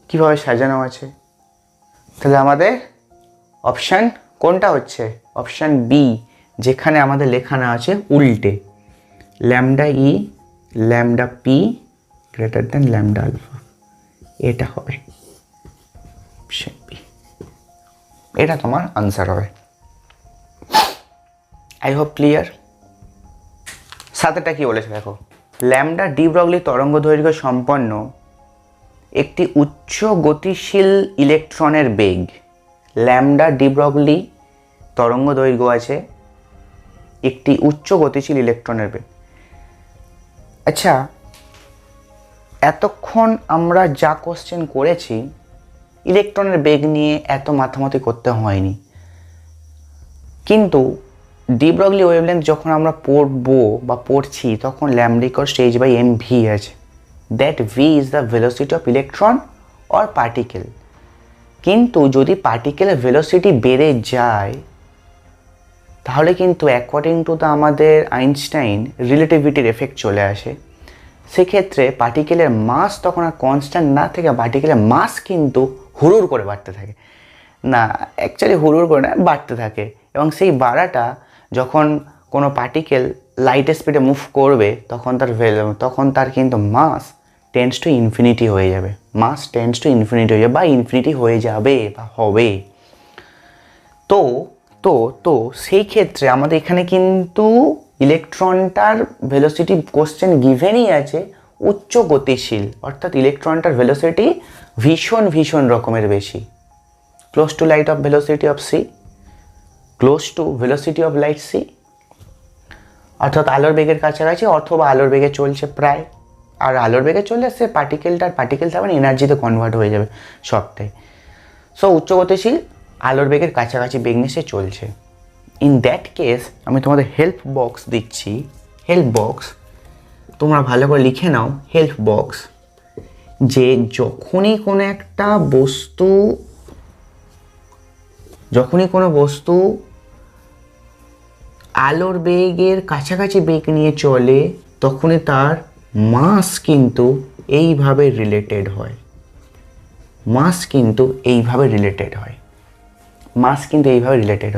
কিভাবে সাজানো আছে। তাহলে আমাদের অপশান কোনটা হচ্ছে? অপশান বি, যেখানে আমাদের লেখানো আছে উল্টে, lambda E lambda P greater than lambda alpha, এটা হবে অপশান বি, এটা তোমার আনসার হবে। I hope clear. সাথেটা কি বলেছে দেখো, ল্যামডা ডি ব্রগলি তরঙ্গ দৈর্ঘ্য সম্পন্ন একটি উচ্চ গতিশীল ইলেকট্রনের বেগ, ল্যামডা ডি ব্রগলি তরঙ্গ দৈর্ঘ্য আছে একটি উচ্চ গতিশীল ইলেকট্রনের বেগ। আচ্ছা, এতক্ষণ আমরা যা কোশ্চেন করেছি ইলেকট্রনের বেগ নিয়ে এত মাথামাতি করতে হয়নি, কিন্তু ডি ব্রগলি ওয়েভলেন্থ যখন আমরা পড়বো বা পড়ছি তখন lambda equals to h by M V আছে, that V is the velocity of electron or particle. কিন্তু যদি পার্টিকেলের ভেলোসিটি বেড়ে যায় তাহলে কিন্তু অ্যাকর্ডিং টু দ্য আমাদের আইনস্টাইন রিলেটিভিটির এফেক্ট চলে আসে। সেক্ষেত্রে পার্টিকেলের মাস তখন আর কনস্ট্যান্ট না থেকে পার্টিকেলের মাস কিন্তু হুড়ুর করে বাড়তে থাকে, না অ্যাকচুয়ালি হুড়ুর করে না, বাড়তে থাকে। এবং সেই বাড়াটা যখন কোনো পার্টিকেল লাইট স্পিডে মুভ করবে তখন তার কিন্তু মাস টেন্ডস টু ইনফিনিটি হয়ে যাবে, মাস টেন্ডস টু ইনফিনিটি হয়ে যাবে বা ইনফিনিটি হয়ে যাবে বা হবে। তো তো তো সেই ক্ষেত্রে আমাদের এখানে কিন্তু ইলেকট্রনটার ভেলোসিটি কোশ্চেন গিভেনই আছে উচ্চ গতিশীল, অর্থাৎ ইলেকট্রনটার ভেলোসিটি ভীষণ ভীষণ রকমের বেশি, close to light of velocity of C, close to velocity of light C, অর্থাৎ আলোর বেগের কাছাকাছি অথবা আলোর বেগে চলছে প্রায়। আর আলোর বেগে চললে সে পার্টিকেল থাকবে এনার্জিতে কনভার্ট হয়ে যাবে সবটাই। সো উচ্চ গতিশীল আলোর বেগের কাছাকাছি বেগ নিয়ে সে চলছে। ইন দ্যাট কেস আমি তোমাদের হেল্প বক্স দিচ্ছি, হেল্প বক্স তোমরা ভালো করে লিখে নাও। হেল্প বক্স, যে যখনই কোনো বস্তু আলোর বেগের কাছাকাছি বেগ নিয়ে চলে তখনই তার মাস কিন্তু এইভাবে রিলেটেড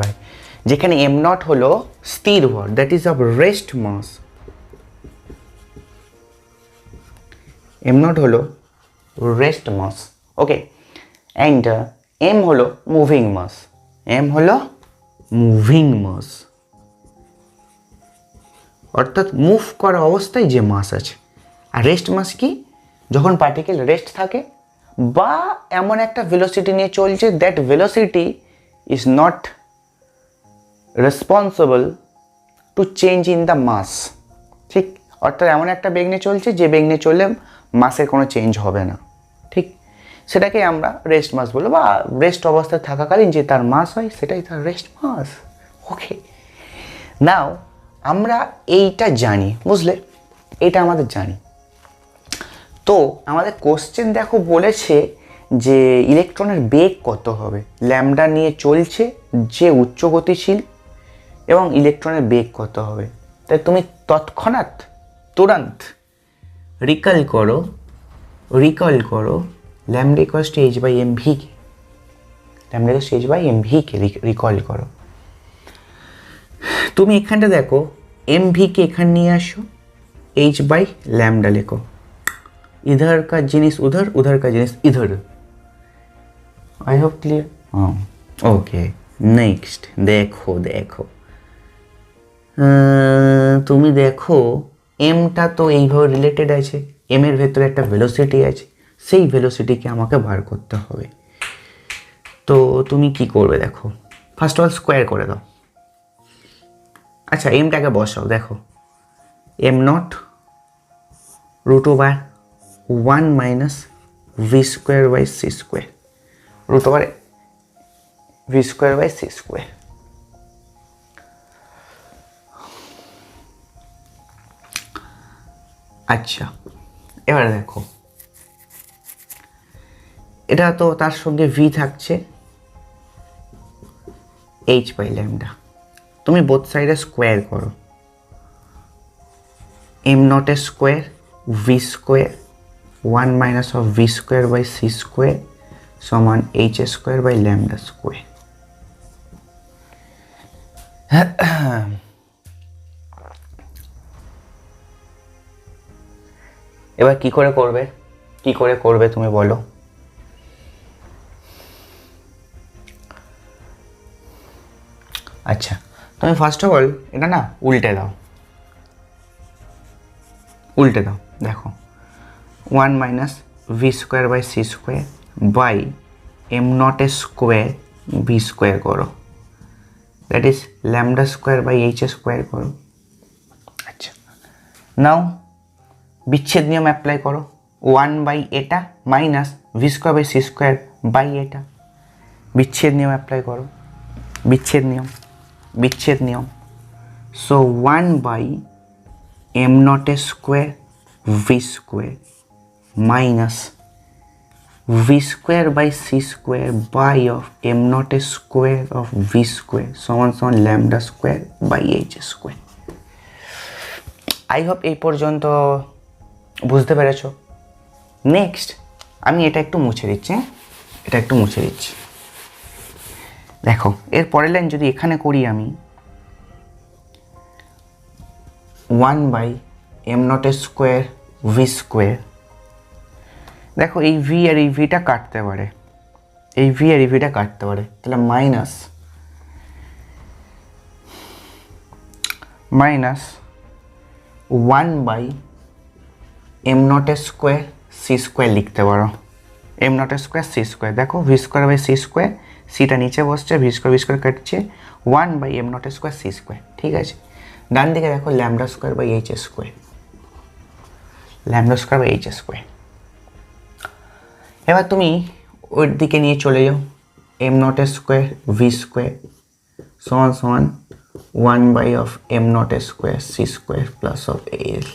হয়, যেখানে এম নট হলো স্থির ভর, that is of rest mass, M naught হলো rest mass, okay, and M হলো মুভিং মাস, অর্থাৎ মুভ করা অবস্থায় যে মাস আছে। আর রেস্ট মাস কি? যখন পার্টিকেল রেস্ট থাকে বা এমন একটা ভেলোসিটি নিয়ে চলছে that velocity is not responsible to change in the mass, ঠিক, অর্থাৎ এমন একটা বেগ নিয়ে চলছে যে বেগ নিয়ে চললে মাসের কোনো চেঞ্জ হবে না, ঠিক, সেটাকে আমরা রেস্ট মাস বলবো, বা রেস্ট অবস্থায় থাকাকালীন যে তার মাস হয় সেটাই তার রেস্ট মাস। ওকে, নাও আমরা এইটা জানি, বুঝলে, এটা আমাদের জানি। তো আমাদের কোশ্চেন দেখো বলেছে যে ইলেকট্রনের বেগ কত হবে, ল্যামডা নিয়ে চলছে যে উচ্চ গতিশীল এবং ইলেকট্রনের বেগ কত হবে। তাই তুমি তুরন্ত রিকল করো lambda equals to h by M V কে, রিকল করো। তুমি এখানটা দেখো এম ভি কে এখানে নিয়ে আসো, h বাই ল্যামডা লেখো, इधर का जिनिस उधर का जिनिस इधर। I hope clear. हाँ, ओके, नेक्स्ट देखो তুমি দেখো এমটা তো এইভাবে রিলেটেড আছে, এম এর ভেতরে একটা ভেলোসিটি আছে, সেই ভেলোসিটিকে আমাকে বার করতে হবে। তো তুমি কি করবে দেখো, ফার্স্ট অফ অল স্কোয়ার করে দাও। আচ্ছা, এমটাকে বসাও, দেখো M naught root over 1 minus V square by C square, root over V square by C square. আচ্ছা, এবারে দেখো এটা তো তার সঙ্গে ভি থাকছে এইচ বাই ল্যামডা। তুমি বোথ সাইডে স্কোয়ার করো, এম নটের square V square 1 minus of V square by C square সমান H square by lambda square. এবার কি করে করবে তুমি বলো? আচ্ছা, তুমি ফার্স্ট অফ অল এটা না উল্টে দাও। দেখো 1 minus V square by C square by M naught square V square করো, that is lambda square by H square করো। আচ্ছা, নাও বিচ্ছেদ নিয়ম অ্যাপ্লাই করো, 1 বাই এটা minus V square by C square by এটা। বিচ্ছেদ নিয়ম অ্যাপ্লাই করো, বিচ্ছেদ নিয়ম। So 1 by M naught square V square minus V square by C square by of M naught square of V square সমান সমান lambda square by H square. I hope এই পর্যন্ত বুঝতে পেরেছ। নেক্সট আমি এটা একটু মুছে দিচ্ছি, দেখো এর পরের লাইন যদি এখানে করি আমি 1 by M naught square V square, দেখো এই ভি আর এই ভিটা কাটতে পারে, তাহলে minus 1 by M naught square C square লিখতে পারো, M naught square C square. দেখো V square by C square, সিটা নিচে বসছে, ভি স্কোয়ার কাটছে, 1 by M naught square C square. ঠিক আছে, ডান দিকে দেখো lambda square by H square, এবার তুমি ওর দিকে নিয়ে চলে যাও, M naught square V square সমান 1 by of M naught square C square plus of L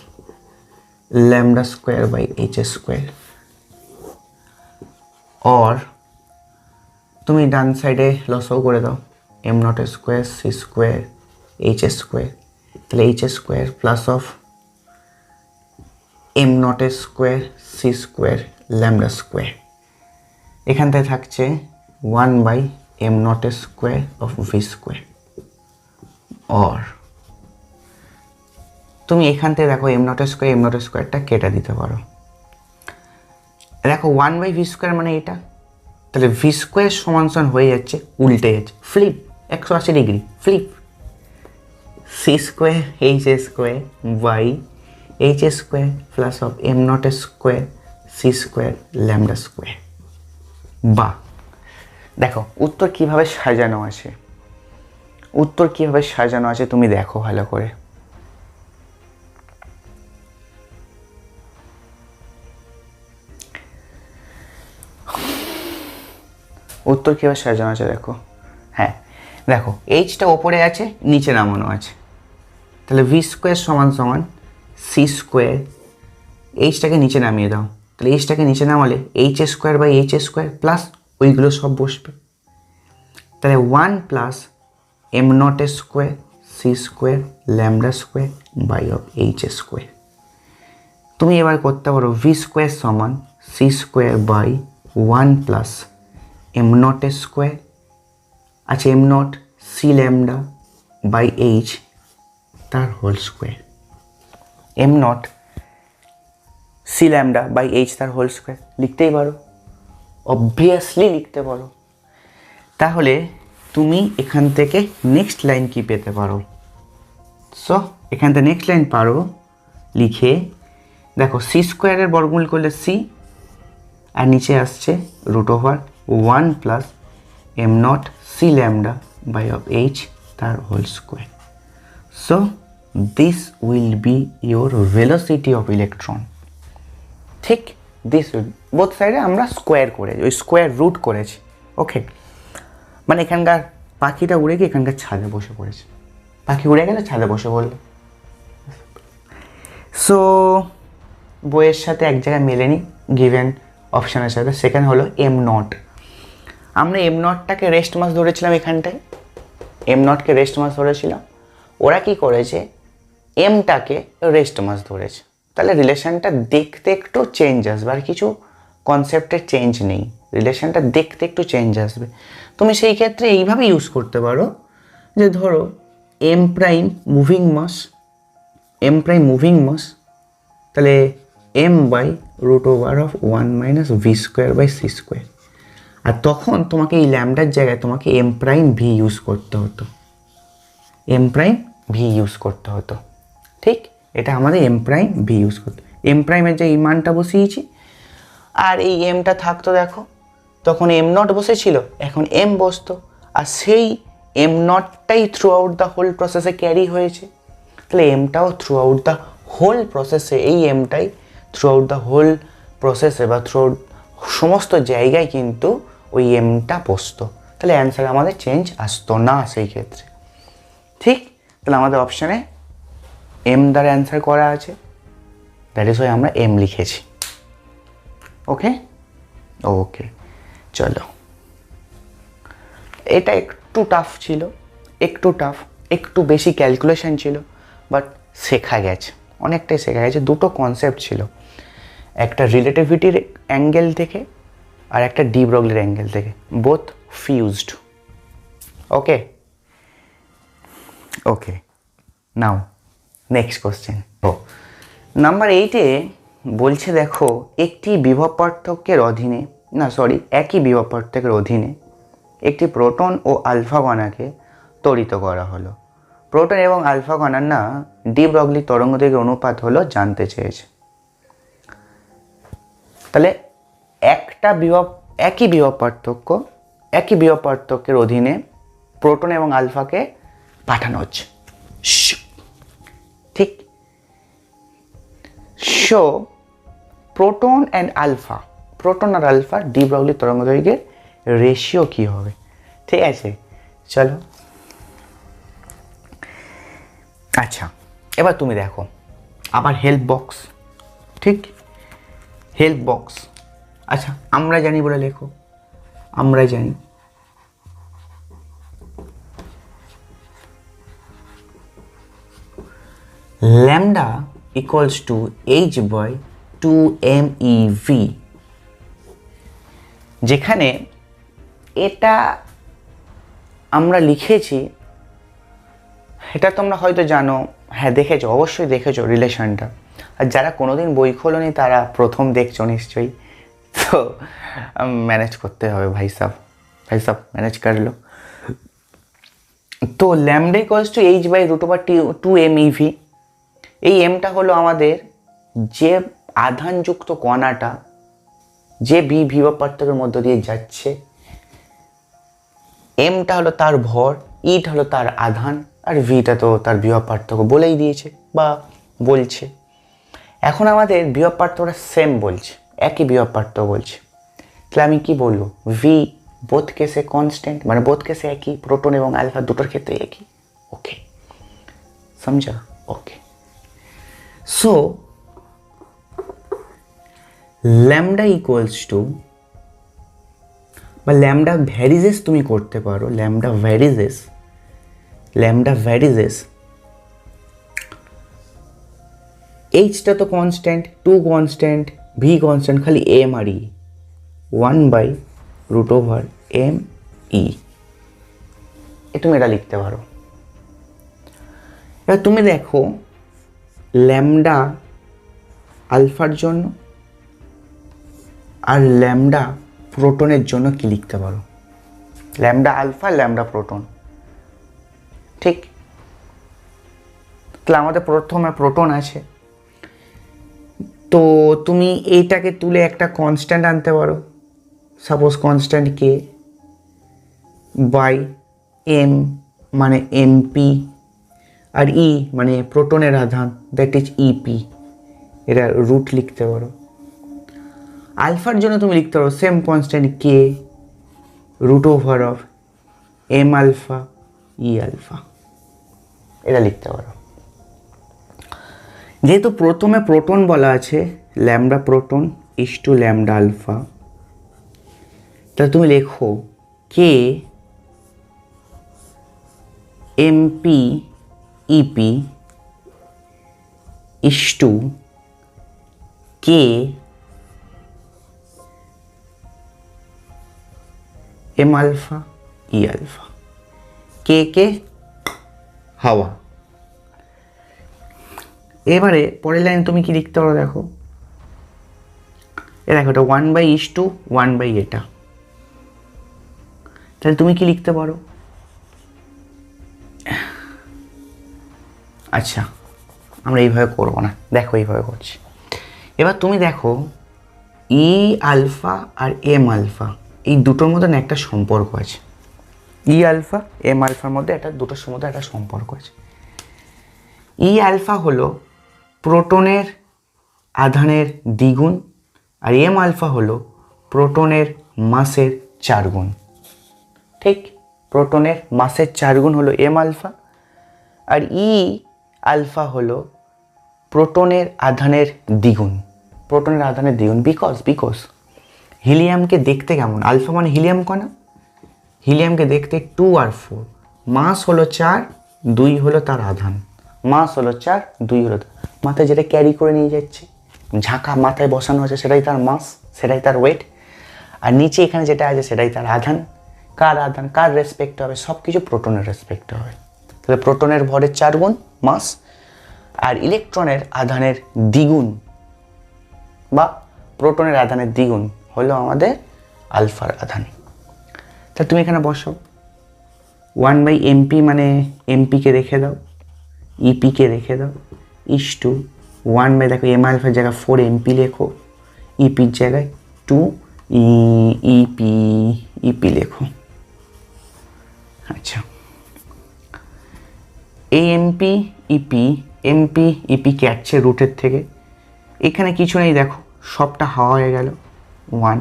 lambda square by H square. और তুমি ডান সাইডে লসও করে দাও, M naught square C square H square, তাহলে H square plus of M naught square C square lambda square. এখান থেকে থাকছে 1 by M naught square of V square. और তুমি এখান থেকে দেখো এম নট স্কোয়ারটা কেটে দিতে পারো। দেখো 1 বাই ভি স্কোয়ার মানে এটা, তাহলে ভি স্কোয়ার সমান হয়ে যাচ্ছে, উল্টে যাচ্ছে, flip 180 degree flip, C square H square by H square plus of M naught square C square lambda square. বা দেখো উত্তর কিভাবে সাজানো আছে, তুমি দেখো ভালো করে। উত্তর কীভাবে সাজানো আছে দেখো, হ্যাঁ দেখো এইচটা ওপরে আছে, নিচে নামানো আছে, তাহলে ভি স্কোয়ার সমান সি স্কোয়ার, এইচটাকে নিচে নামিয়ে দাও, তাহলে এইচটাকে নিচে নামালে H square by H square plus ওইগুলো সব বসবে, তাহলে 1 plus M naught square C square lambda square by of H square. তুমি এবার করতে পারো ভি স্কোয়ার সমান C square by 1 plus M naught square, আচ্ছা M naught C lambda by H তার whole square, M naught C lambda by H তার whole square লিখতেই পারো, অবভিয়াসলি লিখতে পারো। তাহলে তুমি এখান থেকে নেক্সট লাইন কি পেতে পারো? সো এখান থেকে নেক্সট লাইন পারো লিখে, দেখো সি স্কোয়ারের বর্গমূল করলে সি, আর নিচে আসছে root over 1 plus M naught C lambda by of H তার whole square. So this will be your velocity of electron. ঠিক দিস বোথ সাইডে আমরা স্কোয়ার করেছি, ওই স্কোয়ার রুট করেছি। ওকে, মানে এখানকার পাখিটা উড়ে গিয়ে এখানকার ছাদে বসে পড়েছে, পাখি উড়ে গেলে ছাদে বসে পড়লো। সো বইয়ের সাথে এক জায়গায় মেলেনি, গিভেন অপশান আছে, সেকেন্ড হলো এম নট। আমরা এম নটটাকে রেস্ট মাস ধরেছিলাম, এখানটায় এম নটকে রেস্ট মাস ধরেছিলাম, ওরা কি করেছে এমটাকে রেস্ট মাস ধরেছে। তাহলে রিলেশনটা দেখতে একটু চেঞ্জ আসবে, আর কিছু কনসেপ্টের চেঞ্জ নেই, রিলেশনটা দেখতে একটু চেঞ্জ আসবে। তুমি সেই ক্ষেত্রে এইভাবে ইউজ করতে পারো যে ধরো M prime moving mass, M prime moving mass, তাহলে M by root over of 1 minus V square by C square. আর তখন তোমাকে এই ল্যামডার জায়গায় তোমাকে এম প্রাইম ভি ইউজ করতে হতো, এম প্রাইম ভি ইউজ করতে হতো। ঠিক, এটা আমাদের এম প্রাইম ভি ইউজ করতে, এম প্রাইমের যে এই মানটা বসিয়েছি, আর এই এমটা থাকতো দেখো, তখন এম নট বসেছিল, এখন এম বসতো, আর সেই এম নটটাই থ্রু আউট দ্য হোল প্রসেসে ক্যারি হয়েছে। তাহলে এমটাও থ্রু আউট দ্য হোল প্রসেসে, এই এমটাই থ্রু আউট দ্য হোল প্রসেসে বা থ্রু আউট সমস্ত জায়গায় কিন্তু ওই এমটা বসতো। তাহলে অ্যান্সার আমাদের চেঞ্জ আসতো না সেই ক্ষেত্রে। ঠিক, তাহলে আমাদের অপশানে এম দ্বারা অ্যান্সার করা আছে, দ্যাট ইজ ওয়াই আমরা এম লিখেছি। ওকে ওকে, চলো, এটা একটু টাফ ছিল, একটু টাফ, একটু বেশি ক্যালকুলেশন ছিল, বাট শেখা গেছে, অনেকটাই শেখা গেছে। দুটো কনসেপ্ট ছিল, একটা রিলেটিভিটির অ্যাঙ্গেল থেকে আর একটা ডি ব্রগলির অ্যাঙ্গেল থেকে, বোথ ফিউজড। ওকে ওকে, নাও নেক্সট কোশ্চেন। নাম্বার 8-এ বলছে দেখো, একটি বিভব পার্থক্যের অধীনে, না সরি, একই বিভব পার্থক্যের অধীনে একটি প্রোটন ও আলফা কণাকে ত্বরিত করা হলো। প্রোটন এবং আলফা কণার না ডি ব্রগলি তরঙ্গদৈর্ঘ্যের অনুপাত হলো জানতে চেয়েছে। তাহলে একই বিভব পার্থক্যের অধীনে প্রোটন এবং আলফাকে পাঠানো হচ্ছে। ঠিক, সো প্রোটন আর আলফা ডি ব্রগলি তরঙ্গদৈর্ঘ্যের রেশিও কি হবে? ঠিক আছে, চলো। আচ্ছা, এবার তুমি দেখো, আবার হেল্প বক্স। ঠিক, হেল্প বক্স। আচ্ছা, আমরা জানি বলে লেখো, আমরা জানি lambda equals to H by 2MEV, যেখানে এটা আমরা লিখেছি, এটা তোমরা হয়তো জানো, হ্যাঁ দেখেছো, অবশ্যই দেখেছো রিলেশনটা। আর যারা কোনোদিন বই খোলোনি তারা প্রথম দেখছো নিশ্চয়ই, তো ম্যানেজ করতে হবে ভাই সাব ম্যানেজ কর লো। তো lambda equals to H by root over 2MEV, এই এমটা হলো আমাদের যে আধানযুক্ত কণাটা যে বিভব পার্থক্যের মধ্য দিয়ে যাচ্ছে, এমটা হলো তার ভর, ইটা হলো তার আধান, আর ভিটা তো তার বিভব পার্থক্য বলেই দিয়েছে বা বলছে। এখন আমাদের বিভব পার্থক্যটা সেম বলছে, একই বিভব পার্থক্য বলছে, তাহলে আমি কি বলবো, ভি বোথ কেসে কনস্ট্যান্ট, মানে বোথ কেসে একই, প্রোটন এবং আলফা দুটোর ক্ষেত্রে একই। ওকে, সমঝা? Okay, so lambda equals to, বা ল্যামডা ভ্যারিজেস তুমি করতে পারো, ল্যামডা ভ্যারিজেস, এইচটা তো কনস্ট্যান্ট, 2 কনস্ট্যান্ট, ভি কনস্ট্যান্ট, খালি এম আর E, 1 by root over M E, তুমি এটা লিখতে পারো। এবার তুমি দেখো ল্যামডা আলফার জন্য আর ল্যামডা প্রোটনের জন্য কি লিখতে পারো, ল্যামডা আলফা, ল্যামডা প্রোটন। ঠিক, তাহলে আমাদের প্রথমে প্রোটন আছে, তো তুমি এইটাকে তুলে একটা কনস্ট্যান্ট আনতে পারো, suppose constant K by M মানে এমপি, আর ই মানে প্রোটনের আধান, দ্যাট ইজ ইপি, এটা রুট লিখতে পারো। আলফার জন্য তুমি লিখতে পারো same constant K root over of M alpha E alpha, এটা লিখতে পারো। যেহেতু প্রথমে প্রোটন বলা আছে, lambda proton is to lambda alpha, তাহলে তুমি লেখো K MP EP is to K M alpha E alpha. K হাওয়া। এবারে পরের লাইন তুমি কি লিখতে পারো দেখো, দেখো এটা 1/1 এটা, তাহলে তুমি কি লিখতে পারো, আচ্ছা আমরা এইভাবে করবো না, দেখো এইভাবে করছি। এবার তুমি দেখো ই আলফা আর এম আলফা এই দুটোর মধ্যে না একটা সম্পর্ক আছে, ই আলফা এম আলফার মধ্যে দুটোর মধ্যে একটা সম্পর্ক আছে। ই আলফা হলো প্রোটনের আধানের দ্বিগুণ, আর এম আলফা হলো প্রোটনের মাসের 4 গুণ। ঠিক, প্রোটনের মাসের 4 গুণ হলো এম আলফা, আর ই আলফা হলো প্রোটনের আধানের দ্বিগুণ, প্রোটনের আধানের দ্বিগুণ। বিকজ হিলিয়ামকে দেখতে কেমন, আলফা মানে হিলিয়াম কণা, হিলিয়ামকে দেখতে 2 আর 4, মাস হলো 4, 2 হলো তার আধান, মাস হলো 4, 2 হলো মাথায় যেটা ক্যারি করে নিয়ে যাচ্ছে, ঝাঁকা মাথায় বসানো আছে সেটাই তার মাস, সেটাই তার ওয়েট, আর নিচে এখানে যেটা আছে সেটাই তার আধান। কার আধান, কার রেসপেক্ট হবে, সব কিছু প্রোটনের রেসপেক্ট হবে। তাহলে প্রোটনের ভরের 4 গুণ মাস, আর ইলেকট্রনের আধানের দ্বিগুণ বা প্রোটনের আধানের দ্বিগুণ হলো আমাদের আলফার আধান। তা তুমি এখানে বসো 1/mp মানে এমপিকে রেখে দাও, ইপিকে রেখে দাও, ইস টু 1 দেখো এম আলফার জায়গায় 4 এমপি লেখো, ইপির জায়গায় 2 ইপি লেখো। আচ্ছা, এই এমপি ইপি কাটছে রুটের থেকে, এখানে কিছু নেই দেখো, সবটা হাওয়া হয়ে গেল 1,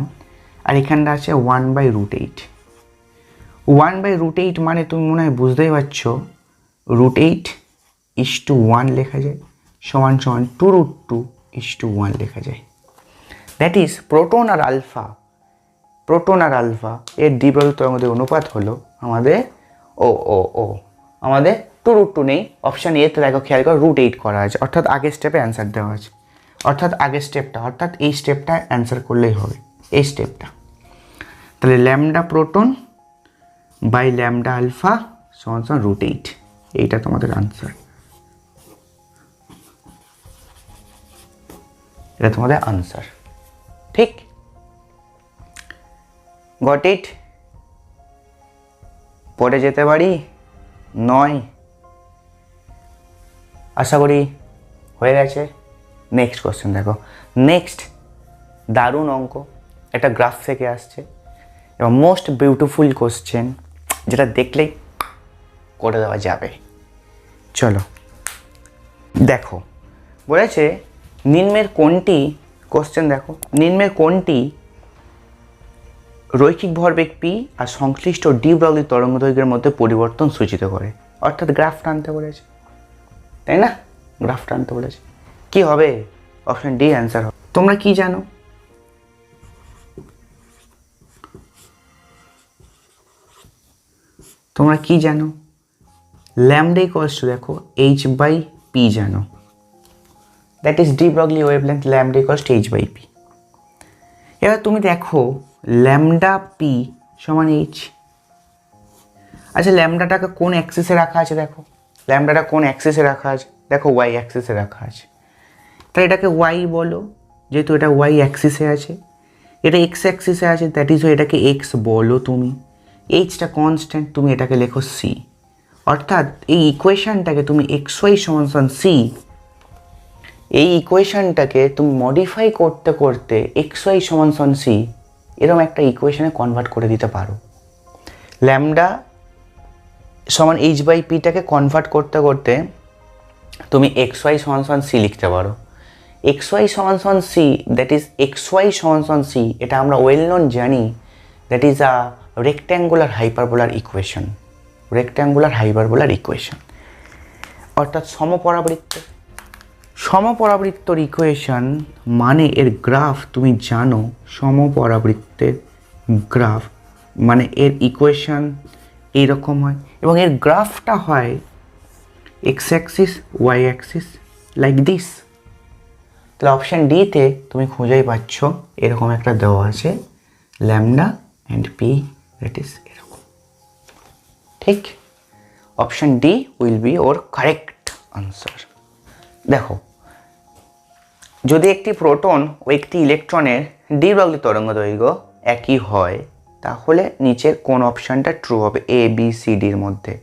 আর এখানটা আছে 1/√8। 1/√8 মানে তুমি মনে হয় বুঝতেই পারছো, √8 ইস টু 1 লেখা যায়, সমান 2√2 ইস টু 1 লেখা যায়। দ্যাট ইজ প্রোটন আর আলফা এর দ্বিবল তরঙ্গের অনুপাত হলো আমাদের আমাদের 2√2 নেই, অপশান এতে দেখো খেয়াল করো √8 করা আছে, অর্থাৎ আগের স্টেপে অ্যান্সার দেওয়া আছে, অর্থাৎ এই স্টেপটা অ্যান্সার করলেই হবে, এই স্টেপটা। তাহলে lambda proton by lambda alpha সমান √8, এইটা তোমাদের আনসার, এটা তোমাদের আনসার। ঠিক, গট ইট? পড়ে যেতে পারি 9, আশা করি হয়ে গেছে। নেক্সট কোশ্চেন দেখো, নেক্সট দারুণ অঙ্ক, একটা গ্রাফ থেকে আসছে এবং মোস্ট বিউটিফুল কোশ্চেন, যেটা দেখলেই করে দেওয়া যাবে। চলো দেখো, বলেছে নিম্নের কোনটি, কোশ্চেন দেখো, নিম্নের কোনটি রৈখিক ভরবেগ পি আর সংশ্লিষ্ট ডি ব্রগলি তরঙ্গ দৈর্ঘ্যের মধ্যে পরিবর্তন সূচিত করে? অর্থাৎ গ্রাফ টানতে বলেছে, তাই না? গ্রাফ টানতে বলেছে, কি হবে? অপশন ডি অ্যান্সার হবে। তোমরা কি জানো? ল্যামডা ইকুয়ালস টু দেখো h/p জানো, that is de Broglie wavelength, lambda equals two h/p। এবার তুমি দেখো ল্যামডা পি সমান h। আচ্ছা, ল্যামডাটাকে কোন অ্যাক্সিসে রাখা আছে? দেখো ল্যামডাটা কোন অ্যাক্সিসে রাখা আছে, দেখো ওয়াই অ্যাক্সিসে রাখা আছে, তাই এটাকে ওয়াই বলো, যেহেতু এটা ওয়াই অ্যাক্সিসে আছে, এটা এক্স অ্যাক্সিসে আছে, দ্যাট ইজ এটাকে এক্স বলো তুমি, এইচটা কনস্ট্যান্ট, তুমি এটাকে লেখো সি। অর্থাৎ এই ইকুয়েশনটাকে তুমি এক্স ওয়াই সমান সি, এই ইকুয়েশনটাকে তুমি মডিফাই করতে করতে এক্স ওয়াই সমান সি এরকম একটা ইকুয়েশনে কনভার্ট করে দিতে পারো। ল্যামডা সমান h/pটাকে কনভার্ট করতে করতে তুমি এক্স ওয়াই সমান সি লিখতে পারো। এক্স ওয়াই সমান C, that is X Y সমান সি, এটা আমরা ওয়েল নোন জানি, দ্যাট ইজ আ রেক্ট্যাঙ্গুলার হাইপারবোলার ইকুয়েশন, রেক্ট্যাঙ্গুলার হাইপারবোলার ইকুয়েশন, অর্থাৎ সমপরাবৃত্ত সমপরাবৃত্তর ইকুয়েশন মানে এর গ্রাফ তুমি জানো, সমপরাবৃত্তের গ্রাফ মানে এর ইকুয়েশন এইরকম হয় এবং এর গ্রাফটা হয় X axis Y axis like this. তাহলে অপশান ডিতে তুমি খুঁজেই পাচ্ছ এরকম একটা দেওয়া আছে lambda and P, that is এরকম। ঠিক, option D will be our correct answer. দেখো, যদি একটি প্রোটন ও একটি ইলেকট্রনের ডি ব্রগলি তরঙ্গ দৈর্ঘ্য একই হয় তাহলে নিচের কোন অপশানটা ট্রু হবে এ বি সি ডির মধ্যে?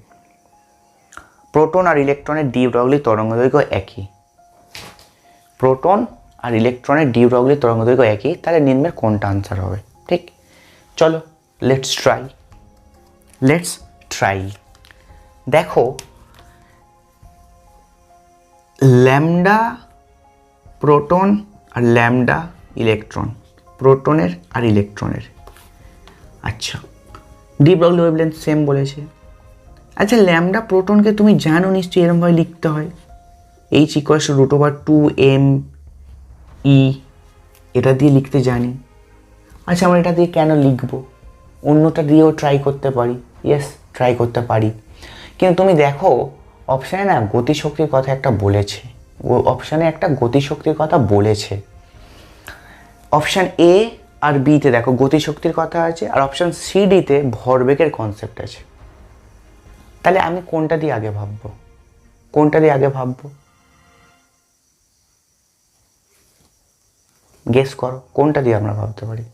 প্রোটন আর ইলেকট্রনের ডি ব্রগলি তরঙ্গ দৈর্ঘ্য একই, প্রোটন আর ইলেকট্রনের ডি ব্রগলি তরঙ্গ দৈর্ঘ্য একই, তাহলে নিম্নের কোনটা আনসার হবে? ঠিক, চলো লেটস ট্রাই। দেখো, ল্যামডা প্রোটন আর ল্যামডা ইলেকট্রন, প্রোটনের আর ইলেকট্রনের। আচ্ছা, ডি ব্রগলি ওয়েভলেন্থ সেম বলেছে। আচ্ছা, ল্যামডা প্রোটনকে তুমি জানো নিশ্চয়ই এরকমভাবে লিখতে হয়, এইচ ইকুয়ালস √2m_e, এটা দিয়ে লিখতে জানি। আচ্ছা, আমরা এটা দিয়ে কেন লিখবো? অন্যটা দিয়েও ট্রাই করতে পারি, ইয়েস ট্রাই করতে পারি, কিন্তু তুমি দেখো অপশানে না গতিশক্তির কথা একটা বলেছে, অপশানে একটা গতিশক্তির কথা বলেছে। অপশান এ আর বিতে দেখো গতিশক্তির কথা আছে, আর অপশান সি ডিতে ভরবেগের কনসেপ্ট আছে। তাহলে আমি কোনটা দিয়ে আগে ভাববো? গেস করো কোনটা দিয়ে আমরা ভাবতে পারি?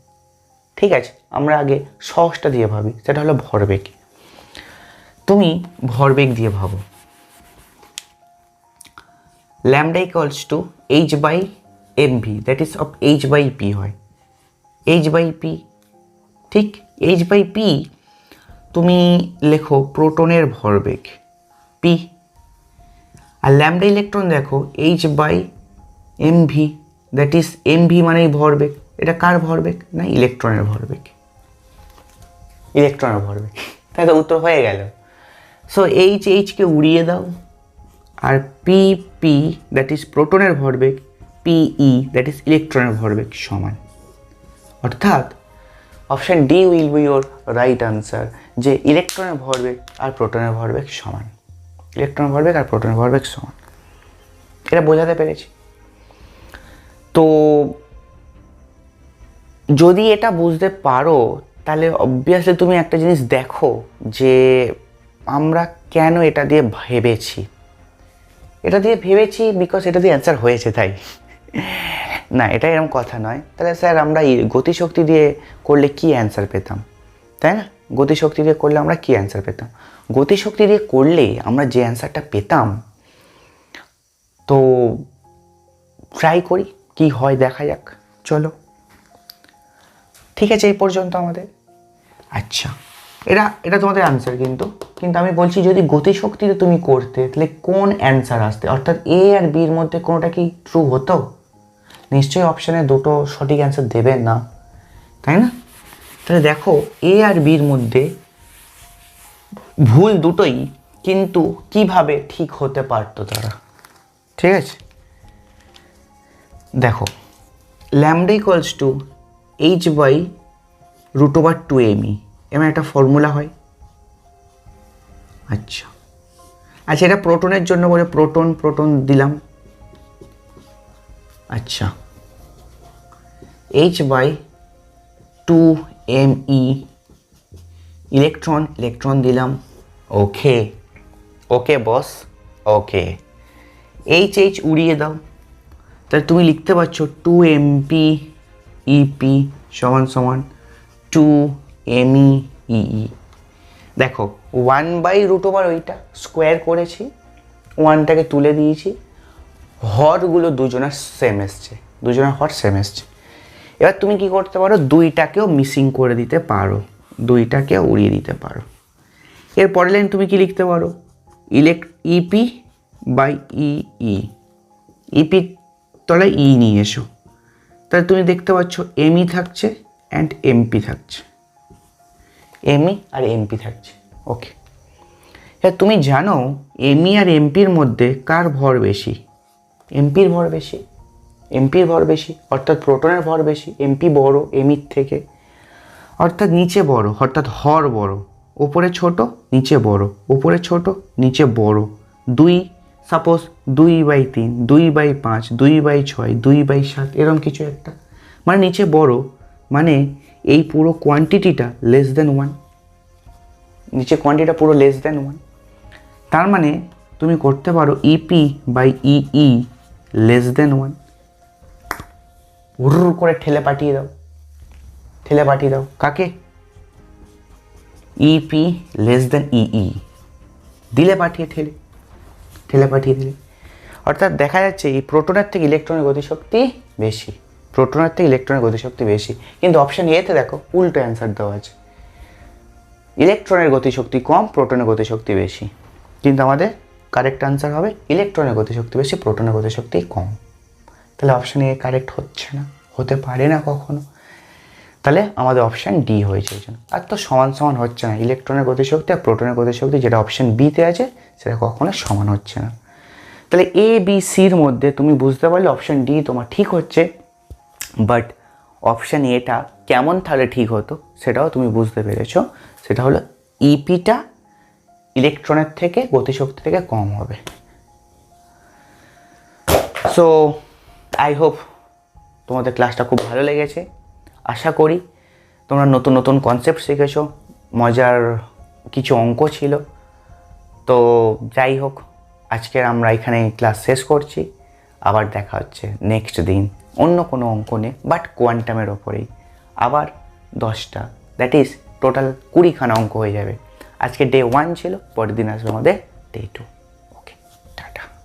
ঠিক আছে, আমরা আগে সহজটা দিয়ে ভাবি, সেটা হলো ভরবেগ। তুমি ভরবেগ দিয়ে ভাবো, lambda equals two h/mv, that is of h/p হয়, h/p। ঠিক, h/p তুমি লেখো প্রোটনের ভরবেগ p, আর ল্যামডা ইলেকট্রন দেখো h/mv, দ্যাট ইজ mv মানেই ভরবেগ। এটা কার ভরবেগ? না ইলেকট্রনের ভরবেগ, তাই তো উত্তর হয়ে গেল। সো কে উড়িয়ে দাও, আর পি দ্যাট ইজ প্রোটনের ভরবেগ, পিই দ্যাট ইজ ইলেকট্রনের ভরবেগ সমান। অর্থাৎ option D will be your right answer, যে ইলেকট্রনের ভরবেগ আর প্রোটনের ভরবেগ সমান, এটা বোঝাতে পেরেছি। তো যদি এটা বুঝতে পারো তাহলে অবভিয়াসলি তুমি একটা জিনিস দেখো যে আমরা কেন এটা দিয়ে ভেবেছি বিকজ এটা দিয়ে অ্যান্সার হয়েছে তাই না, এটা এরকম কথা নয়। তাহলে স্যার আমরা গতিশক্তি দিয়ে করলে কি অ্যান্সার পেতাম, তাই না? গতিশক্তি দিয়ে করলে আমরা কি অ্যান্সার পেতাম? গতিশক্তি দিয়ে করলে আমরা যে অ্যান্সারটা পেতাম, তো ট্রাই করি কি হয়, দেখা যাক। চলো, ঠিক আছে, এই পর্যন্ত আমাদের। আচ্ছা, এটা তোমাদের অ্যান্সার, কিন্তু আমি বলছি যদি গতিশক্তিতে তুমি করতে তাহলে কোন অ্যান্সার আসতে? অর্থাৎ এ আর বির মধ্যে কোনোটা কি ট্রু হতো? নিশ্চয়ই অপশানে দুটো সঠিক অ্যান্সার দেবে না, তাই না? তাহলে দেখো এ আর বির মধ্যে ভুল দুটোই, কিন্তু কিভাবে ঠিক হতে পারতো তারা। ঠিক আছে, দেখো ল্যামডা ইকুয়ালস টু h/√2me, এমন একটা ফর্মুলা হয়। আচ্ছা, এটা প্রোটনের জন্য বলে প্রোটন দিলাম। আচ্ছা, h/2me, ইলেকট্রন দিলাম। ওকে বস, ওকে। h উড়িয়ে দাও, তাহলে তুমি লিখতে পারছো 2mp/EP = 2me/EE। দেখো 1/√, ওইটা স্কোয়ার করেছি, 1টাকে তুলে দিয়েছি, হরগুলো দুজনের হর সেম এসছে। এবার তুমি কি করতে পারো, 2টাকেও মিসিং করে দিতে পারো, 2টাকে উড়িয়ে দিতে পারো। এর পরের লাইন তুমি কি লিখতে পারো, EP/EE, ইপি তলায় ই নিয়ে এসো, তাহলে তুমি দেখতে পাচ্ছ এমই থাকছে অ্যান্ড এমপি থাকছে, ওকে। এবার তুমি জানো এমই আর এমপির মধ্যে কার ভর বেশি? এমপির ভর বেশি, অর্থাৎ প্রোটনের ভর বেশি, এমপি বড় এমির থেকে, অর্থাৎ নিচে বড়, অর্থাৎ হর বড়, উপরে ছোট নিচে বড়, উপরে ছোট নিচে বড়, 2 সাপোজ 2/3, 2/5, 2/6, 2/7 এরকম কিছু একটা, মানে নিচে বড়, মানে এই পুরো কোয়ান্টিটিটা লেস দেন 1, নিচে কোয়ান্টিটিটা পুরো লেস দেন 1। তার মানে তুমি করতে পারো EP/EE লেস দেন 1, হুর করে ঠেলে পাঠিয়ে দাও কাকে? EP লেস দেন EE দিলে পাঠিয়ে ঠেলে পাঠিয়ে দিলে। অর্থাৎ দেখা যাচ্ছে এই প্রোটনের থেকে ইলেকট্রনের গতিশক্তি বেশি, কিন্তু অপশন এতে দেখো উল্টো অ্যান্সার দেওয়া আছে, ইলেকট্রনের গতিশক্তি কম, প্রোটনের গতিশক্তি বেশি, কিন্তু আমাদের কারেক্ট আনসার হবে ইলেকট্রনের গতিশক্তি বেশি, প্রোটনের গতিশক্তি কম। তাহলে অপশান এ কারেক্ট হচ্ছে না, হতে পারে না কখনো, তাহলে আমাদের অপশান ডি হয়েছে এই জন্য। আর তো সমান হচ্ছে না, ইলেকট্রনের গতিশক্তি আর প্রোটনের গতিশক্তি যেটা অপশান বিতে আছে সেটা কখনো সমান হচ্ছে না। তাহলে এ বি সির মধ্যে তুমি বুঝতে পারলে অপশান ডি তোমার ঠিক হচ্ছে, বাট অপশান এটা কেমন তাহলে ঠিক হতো সেটাও তুমি বুঝতে পেরেছো, সেটা হলো ইপিটা ইলেকট্রনের থেকে গতিশক্তি থেকে কম হবে। সো আই হোপ তোমাদের ক্লাসটা খুব ভালো লেগেছে, আশা করি তোমরা নতুন নতুন কনসেপ্ট শিখেছো, মজার কিছু অঙ্ক ছিল। তো যাই হোক, আজকের আমরা এখানে ক্লাস শেষ করছি, আবার দেখা হচ্ছে নেক্সট দিন অন্য কোনো অঙ্ক নিয়ে, বাট কোয়ান্টামের ওপরেই, আবার 10টা, দ্যাট ইজ টোটাল 20খানা অঙ্ক হয়ে যাবে। আজকে ডে 1 ছিল, পরের দিন আসবে আমাদের ডে 2।